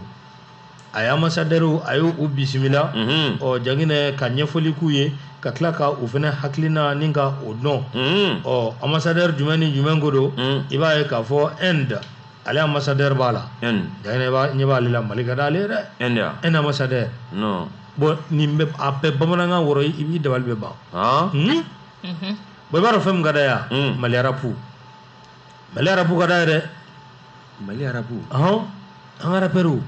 A ye ambassadeur a y'u bisimila. Janginɛ ka ɲɛfɔli k'u ye ka tila ka u fana hakilina ni ka o dɔn. Ambassadeur jumɛn ni jumɛn ko don. I b'a ye k'a fɔ Inde. Ale ambassadeur b'a la. Janginɛ ɲɛ b'ale la Mali ka d'ale ye dɛ. Inde ambassadeur. Non. Bon nin bɛ a bɛɛ bamanankan wɔrɔ i b'i dabali bɛ ban. Bon i b'a dɔn fɛn min ka d'a ye Mali arabu. Mali arabu ka da yɛrɛ Mali arabu an ka rapɛriw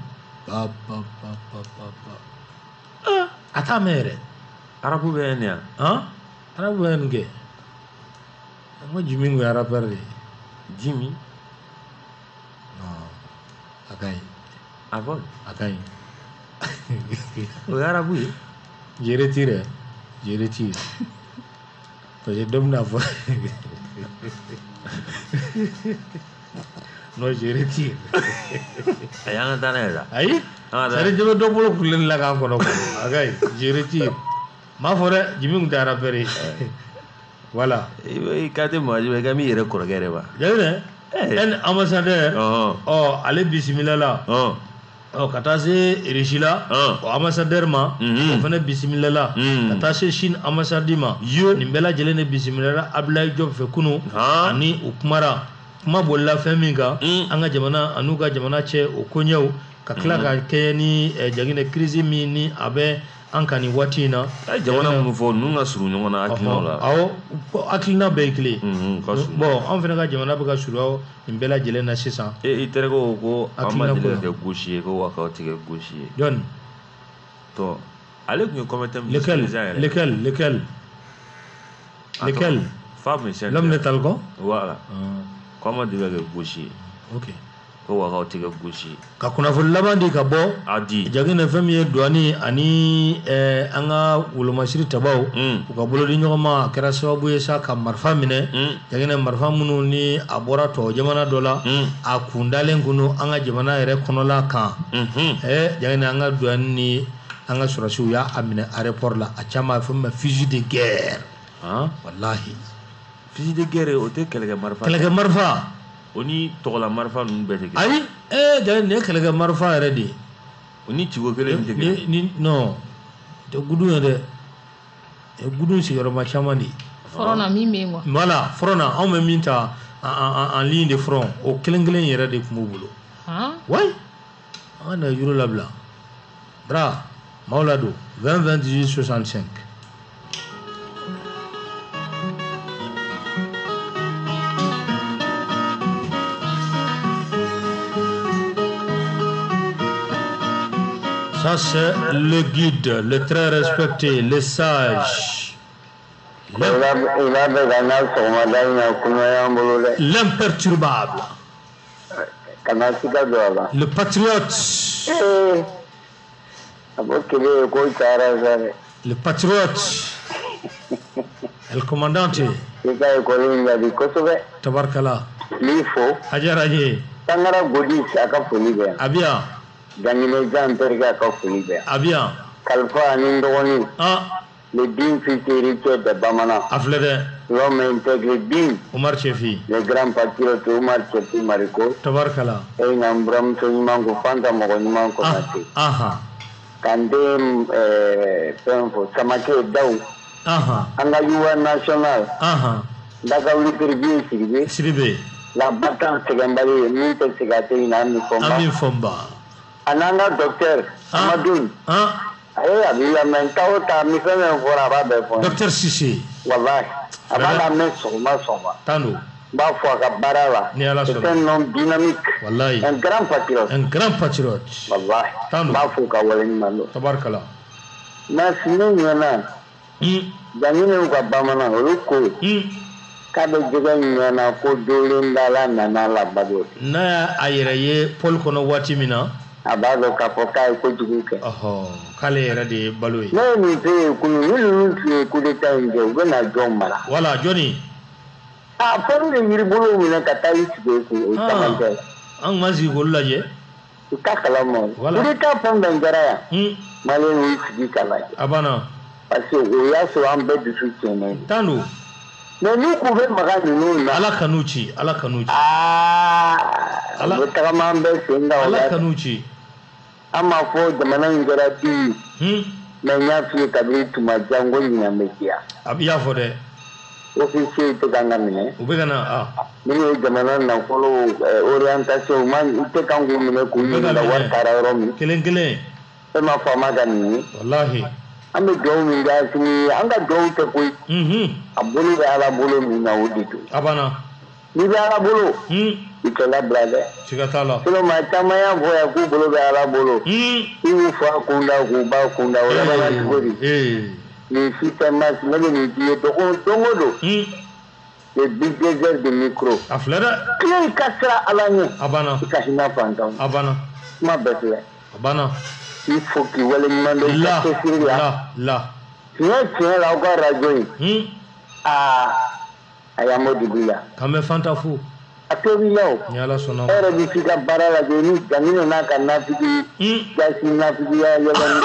a t'a mɛn yɛrɛ arabu bɛ yen yan arabu bɛ nin kɛ n ko Jimi kun ye rapɛri de ye Jimi a ka ɲi a fɔ a ka ɲi o ye arabu ye Jereti dɛ Jereti parce que dɔ bɛna fɔ non Jereti a y'an ka taa n'a ye sa ayi c'est-à-dire jɛbɛ dɔ bolo kurulen la k'an kɔnɔ a ka ɲi Jereti m'a fɔ dɛ Jimi kun tɛ rapɛri ye voilà i ka tɛ maa i ka min yɛrɛ kɔrɔkɛ de ba jaabi dɛ ɛni ambassadeur ale bisimila la ka taa se Russie la o ambassadeur ma o fana bisimila la ka taa se Chine ambassade ma nin bɛɛ lajɛlen de bisimila la Abdoulaye Diop fɛ kunun ani u kumara kuma bolila fɛn min kan an ka jamana an'u ka jamana cɛ o koɲɛw ka tila ka kɛ ni jaginɛ crise min ni a bɛ an kan nin waati in na jamana minnu fɔ ninnu ka surun ɲɔgɔn na hakilinaw la awɔ hakilina bɛɛ ye kelen bon an fana ka jamana bɛ ka surunya nin bɛɛ lajɛlen na sisan i terikɛw ko an ma deli ka kɛ gauche ye ko wa k'aw tɛ kɛ gauche ye jɔnni to ale tun ye comité ministériel yɛrɛ lequel femme et l'homme de Talcon voilà ko an ma deli ka kɛ gauche ye ok ko wa k'aw tɛ kɛ gauche ye ka kunnafoni laban di ka bɔ a di jaginɛ fɛn min ye douane ani an ka wolomasiri tabaw u ka bolo di ɲɔgɔn ma a kɛra sababu ye sa ka marifa minɛ jaginɛ marifa minnu ni a bɔra tɔ jamana dɔ la a kun dalen kunu an ka jamana yɛrɛ kɔnɔla kan jaginɛ an ka douane ni an ka sɔrɔsiw y'a minɛ aéroport la a caman fɛn min fusil de guerre wallahi fusil de guerre o tɛ kɛlɛkɛ marifa marifa o ni tɔgɔla marifa ninnu bɛɛ tɛ kelen ayi jaginɛ nin ye kɛlɛkɛ marifa yɛrɛ de ye o ni ciko kelen tɛ kelen non tɛ gudun ye dɛ gudun sigiyɔrɔma caman de front na min bɛ yen quoi voilà front na anw bɛ min ta en ligne de front o kelen kelen yɛrɛ de tun b'u bolo oui an ka nɛgɛjuru labila bra maaw la don 20 28 65 Ça, c'est le guide, le très respecté, le sage. L'imperturbable. Le patriote. Le patriote. Le commandant. Tabarkala. Hajaraye. Abia. Jangine jan terga ka fuli be abia kalfa ni ndoni le din futurité de Bamana aflede l'homme intègre din Omar Chefi le grand patriote Omar Chefi Mariko tabarkala e nambram so mango fanta mo ko nati kande penfo samake daw anga yuwa national daga wuli interview siribe la batance gambali ni te sigate ina mi fomba ananga docteur Amadou abila mentao ta mi feme fora ba be fo docteur Sissi wallahi abala me soma tando ba fo ka barala ni ala so c'est un homme dynamique wallahi un grand patriote wallahi tando ba fo ka wala ni mando tabarkala na sinu nyana jangine ko Bamana ruko kabe jega nyana ko dolinda la nana la bado na ayere ye Paul kono wati mina abado ka foka ko juguke kale yɛrɛ de balo ye ne ni pe kunu ni lu fi ku de tan je u na jom mara wala joni fɛn de yiri bolo minɛ ka taa i sigi ku o caman tɛ an ma sigi k'olu lajɛ u ka kalama ku de ta fɛn bɛn kɛra yan maliyɛn y'u sigi kala a banna parce que o y'a sɔrɔ an bɛɛ dusu tiɲɛnen tan don mais n'u k'u bɛ maga ninnu na ala kan'u ci ala kan'u ci u bɛ tagama an bɛɛ sen kan o la ala kan'u ci an m'a fɔ jamana in kɛra bi mais n y'a f'i ye kabini tuma jan ko ɲinan bɛ diya a y'a fɔ dɛ officier tɛ kan ka minɛ u bɛ ka na minnu ye jamana nafolo orientation u tɛ kan k'u minɛ k'u ɲininka wari taara yɔrɔ min kelen kelen e ma faama ka nin ye walahi an bɛ dugawu min kɛ Asimi ye an ka dugawu tɛ koyi a bolo bɛ ala bolo min na o de don a banna ni bɛ ala bolo i tɛ labila dɛ siga t'a la sinon maa caman y'a fɔ yan k'u bolo bɛ ala bolo i y'u fa kunda k'u ba kunda o labanna cogo di nin système ne bɛ nin f'i ye don o don les business de micro a filɛ dɛ tile ka sira ala ɲɛ a banna i ka hinɛ fantanw a banna kuma bɛɛ filɛ a banna il faut k'i wale ɲuman dɔn i ka cɛsiri la tiɲɛ la aw ka radio in a y'an bɔ dugu la k'an bɛ fanta fo a tobi la o ni ala sɔnna e yɛrɛ bɛ s'i ka baara lajɛ ni jamana n'a ka nafigi gasi nafigiya yɛlɛli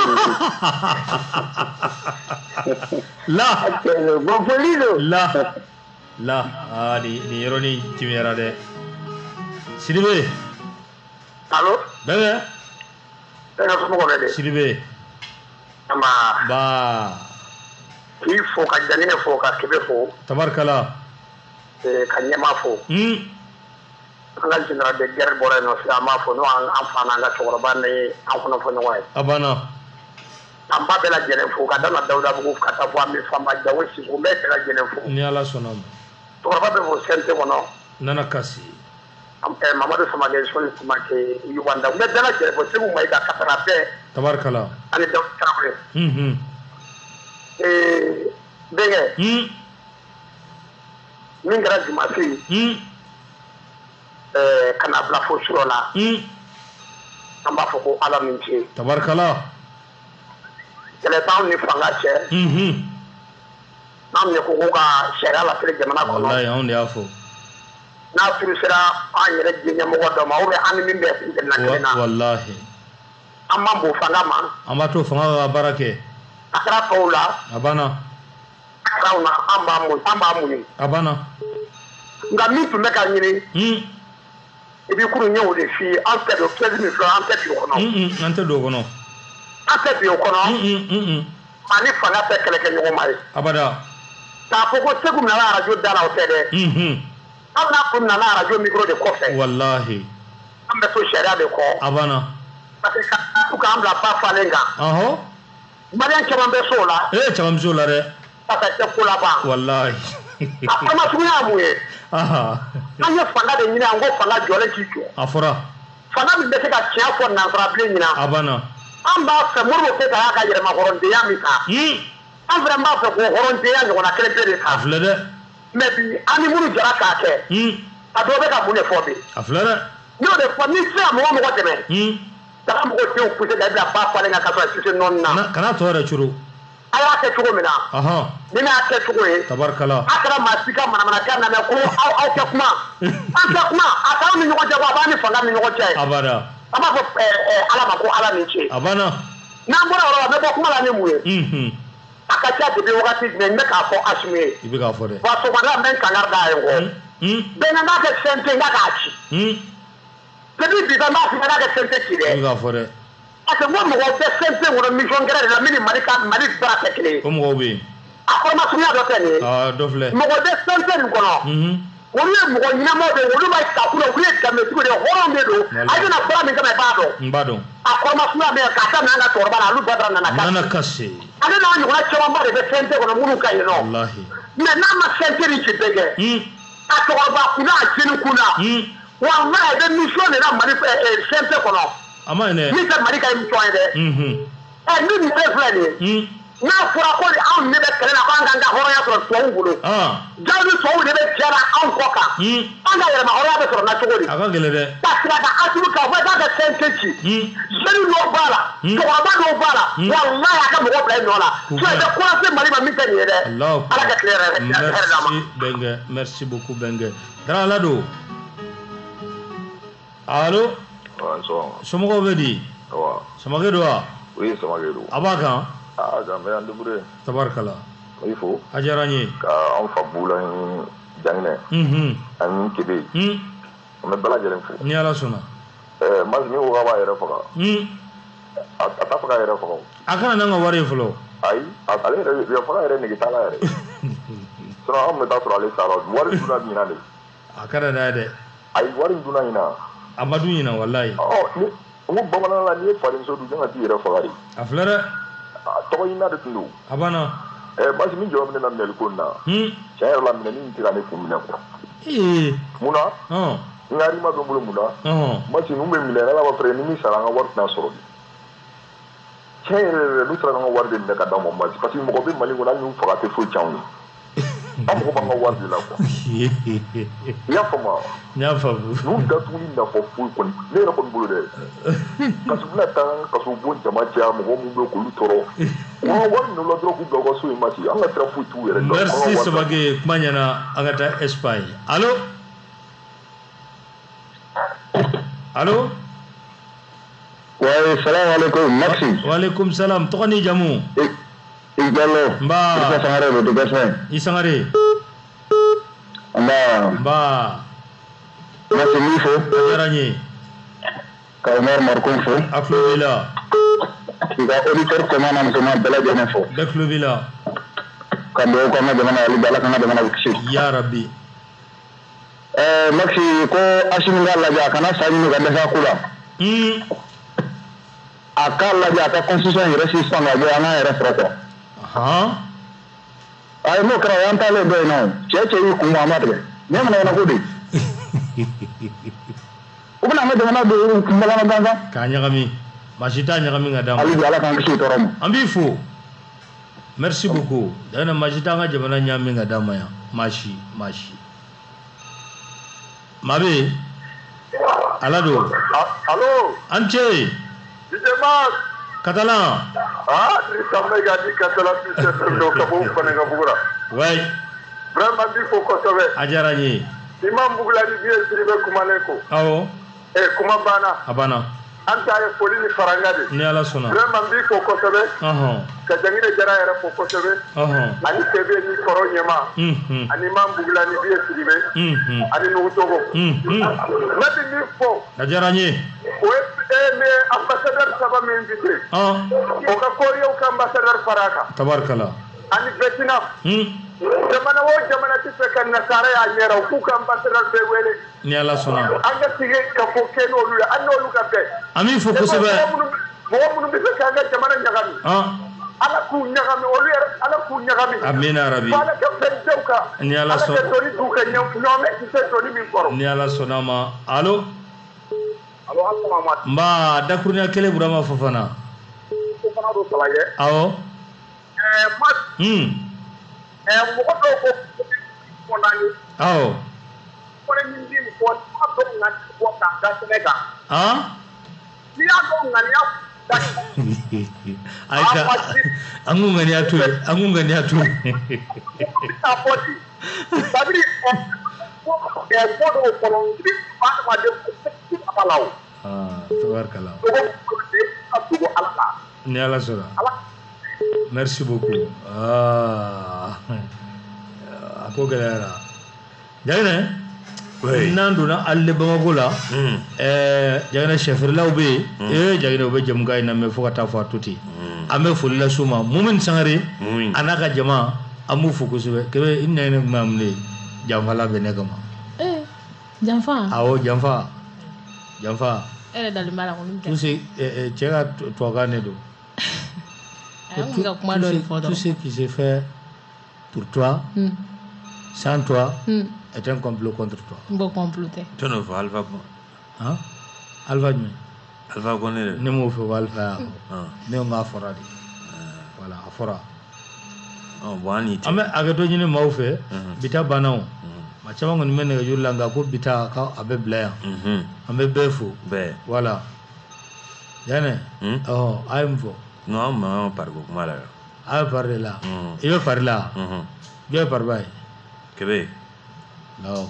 la bon foli don la nin yɔrɔnin timiyara dɛ Sidibe allo bɛbɛ ka somɔgɔw bɛ de Sidibe ba k'i fo ka Janine fo ka Kebe fo tabarikala ka Ɲɛma fo an ka général de guerre bɔra yen nɔ sisan an b'a fɔ n'o an fa n'an ka cɛkɔrɔba ni an fana fɔ ɲɔgɔn ye a banna an ba bɛɛ lajɛlen fo ka daminɛ Dawudabugu ka taa fɔ an bɛ Fanba Jago Siko n bɛɛ bɛɛ lajɛlen fo ni ala sɔnna ma cɛkɔrɔba bɛ fɔ CNT kɔnɔ Nana Kasi Mamadu Samake Soni Samake Yuganda n bɛ bɛɛ lajɛlen fo Segu Mayiga Katara bɛɛ tabarikala ani Dawuda Tarawele denkɛ min kɛra Jumase ye ka na bila fo sura la an b'a fɔ ko ala min ce tabarikala kɛlɛ t'anw ni fanga cɛ n'anw ye ko ka sariya lasiri jamana kɔnɔ wallahi anw de y'a fɔ n'a furu sera an yɛrɛ diɲɛmɔgɔ dɔ ma ou bien an ni min bɛ jamana kelen na wallahi an m'an bon fanga ma an b'a to fanga ka baara kɛ a kɛra tɔw la a banna a kɛra anw na an b'a muɲu a banna nka min tun bɛ ka ɲini i b'i kuru ɲɛ o de f'i ye an tɛ don 15 min filɛ an tɛ bi o kɔnɔ an tɛ don o kɔnɔ an tɛ bi o kɔnɔ ani fanga tɛ kɛlɛ kɛ ɲɔgɔn ma ye abada k'a fɔ ko Segu nana arajo da la o tɛ dɛ an n'a kun nana arajo micro de kɔfɛ wallahi an bɛ to sariya de kɔ a banna parce que k'an bila ba falen kan maliyɛn caman bɛ so o la caman bɛ so o la dɛ parce que tɛ ko laban wallahi a kɔrɔma suguya mun ye an ye fanga de ɲini an ko fanga jɔlen k'i jɔ a fɔra fanga min bɛ se ka tiɲɛ fɔ nansarabilen ɲina a banna an b'a fɛ Modibo Keyita y'a ka yɛrɛmahɔrɔndenya min ta an fana b'a fɛ k'o hɔrɔndenya ɲɔgɔnna kelen pe de ta a filɛ dɛ mais bi an ni minnu jara k'a kɛ a dɔw bɛ ka mun de fɔ bi a filɛ dɛ n y'o de fɔ n'i sera mɔgɔ mɔgɔ dɛmɛ daga mɔgɔw denw poussé ka bila ba falen kan ka sɔrɔ Cissé nɔɔni na kana tɔ yɛrɛ curu a y'a kɛ cogo min na ni ne y'a kɛ cogo ye tabarikala a kɛra maa si ka manamanakan na mɛ ko aw tɛ kuma an tɛ kuma a t'anw ni ɲɔgɔn cɛ ko a b'an ni fanga ni ɲɔgɔn cɛ abada an b'a fɔ ala ma ko ala ni ce a banna n'an bɔra yɔrɔ la n bɛ bɔ kuma la ni mun ye a ka ca depuis wagati jumɛn n bɛ k'a fɔ Asimi ye i bɛ k'a fɔ dɛ wa sɔgɔmada n bɛ n kankari da a ye n kɔ bɛɛ n k'a kɛ CNT n k'a ci depuis bi n b'a fɔ n k'a kɛ CNT ci dɛ i bɛ k'a fɔ dɛ parce que n ko mɔgɔw bɛ CNT kɔnɔ mission gɛrɛ de la min ni Mali baara tɛ kelen ye o mɔgɔw bɛ yen a kɔrɔma suguya dɔ tɛ nin ye dɔ filɛ mɔgɔ bɛ CNT nin kɔnɔ olu ye mɔgɔ ɲɛnamaw de ye olu b'a ta kun na olu ye danbetigiw de ye hɔrɔnw de don a bɛna baara min kama i b'a dɔn n b'a dɔn a kɔrɔma suguya bɛ yen k'a daminɛ an ka cɛkɔrɔba la olu Badara Nana Kasi ale n'a ɲɔgɔnna camanba de bɛ CNT kɔnɔ minnu ka yen nɔ wallahi mais n'a ma CNT ni ci bɛɛ kɛ a cɛkɔrɔba kunna a jeni kunna wallahi i bɛ mission de la Mali CNT kɔnɔ a ma ɲi dɛ min tɛ Mali ka émission ye dɛ ni nin bɛɛ filɛ nin ye n'a fɔra ko de anw ne bɛ kɛlɛ la k'an k'an ka hɔrɔnya sɔrɔ tubabuw bolo jaabi tubabuw de bɛ jɛra anw kɔ kan an ka yɛrɛmahɔrɔnya bɛ sɔrɔ na cogo di a ka gɛlɛn dɛ ka sira ka Asimi k'a fɔ k'a ka CNT ci jeune dɔw b'a la cɛkɔrɔba dɔw b'a la wallahi a ka mɔgɔ bila i nɔ la sinon i bɛ courage Mali ma min tɛ nin ye dɛ ala ka tile hɛrɛ d'an ma. Bɛnkɛ merci beaucoup Bɛnkɛ Darala don allo somɔgɔw bɛ di Samake don wa oui Samake don a b'a kan kan bɛ yan débrouillé tabarikala i fo a diyara n ye ka an fa Bula ni Janginɛ ani Kebe an bɛ bɛɛ lajɛlen fo ni ala sɔnna Masi min ko k'a b'a yɛrɛ faga a t'a fɛ k'a yɛrɛ faga a kana n'an ka wari ye fɔlɔ ayi ale yɛrɛ faga yɛrɛ nege t'a la yɛrɛ sinon an bɛ taa sɔrɔ ale sara wari dunna ɲinan de a ka da n'a ye dɛ ayi wari dunna ɲinan a ma dun ɲinan wallahi n ko bamanankan la n'i ye fadenmuso dun jɔn ka t'i yɛrɛ faga de a filɛ dɛ tɔgɔ ɲina de tun don a banna Masi min jɔ minɛ na minɛli ko in na tiɲɛ yɛrɛ la minɛni in tɛ ka ne kun minɛ quoi muna ngari ma do bolo muna mati nu be mile ala ba pre ni mi sara nga wart na soro chere lu sara nga wart de ka da mo mati parce que mo ko be mali wala ñu fa te fu chaw ni am ko ba nga wart la ko ya fama nya fa bu nu da tu ni na fo fu ko ne ra ko bolo de parce que la tan ka so bon jama tia mo mo be ko lu toro wa war no lo dro ku do ko so mati anga tra fu tu yere merci sabage kumanyana agata Espagne allo allo wa salam alaikum Maxi wa alaikum salam tokani jamu igalo mba sangare do gasa isangare mba Maxi mifo jarani ka Omar Markonfo aklubila ida auditeur komana mtoma bela jenefo daklubila kando ko ma demana ali bala kana demana kisi ya rabbi Maxi ko asiminga laja kana sanyi ga dasa kula akala ja ta constitution resistance ga ana refrata ay mo kra yanta le do no cheche yi kuma matre ne mana na kudi ubna ma demana do kumbala na danga kanya kami masita nyakami ngadam ali bala kan kisi torom ambifu merci beaucoup dana masita nga jamana nyami ngadama ya mashi mabe alado allo ante Dimas catalan ni samay gadi catalan tu se do ka bo ko nga bugura way vraiment bi ko ko sobe ajarani imam bugula ni biye siribe kumane ko awo kuma bana abana anta ye foli ni farangade ni ala sona vraiment bi ko ko sobe ka jangire jara yara ko ko sobe ani sebe ni koro nyema ani imam bugula ni biye siribe ani no togo nabi ni fo ajarani mais ambassadeur saba mi invité o ka kori o ka ambassadeur faraka tabarkala ani Vietnam jamana wo jamana ti fe kan nasara ya nyera ku ka ambassadeur be wele ni ala sona anga tige ka fo ken olu ya anolu ka be ami fo ko sebe mo munu be ka ga jamana nyagami ala ku nyagami olu ya ala ku nyagami amina rabbi wala ka fe dewka ni ala sona ala ka tori du ka nyome ti se tori min koro ni ala sona ma allo Muhammad mba dakurnya kele burama fofana fofana do salage awo mat mo ko do ko nani awo ko ni ndim ko do ngani ko ka da senega ni ya do ngani ya aika angungani atu tapoti sabri ko do ko ndi ma de apalaw tabarkala ni ala sura merci beaucoup ako galera jagane nanduna alle bamago la jagane chefre lawbe jagane obe jamgay na me fokata fa tuti ame fulila suma mumin sangare anaka jama amu fokusube kebe inna ne mamle jamfala be ne gama jamfa awo jamfa elle dans le mal on tout c'est tchega toi gane do tout ce qui s'est fait pour toi sans toi est un complot contre toi bon comploter tono fa alfa alfa ni alfa konere ne mo fe alfa ne nga fora di voilà afora wani ame agato ni mo fe bita banaw ma chama ngoni men ga yulla nga ko bita ka abe blaya ambe befu be voilà yane I'm fo no ma pargo mala a parler là il veut parler là bien parler kebe no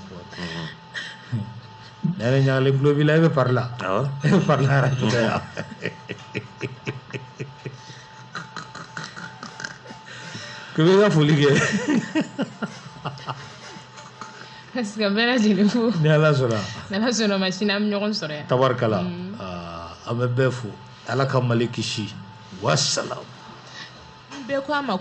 nene nyale globi la veut parler là parler ra tuta kebe ga folige est-ce que bela jinifu ni ala sura machine am ñogon sore tabarkala abe befu ala ka maliki shi wassalam be ko ama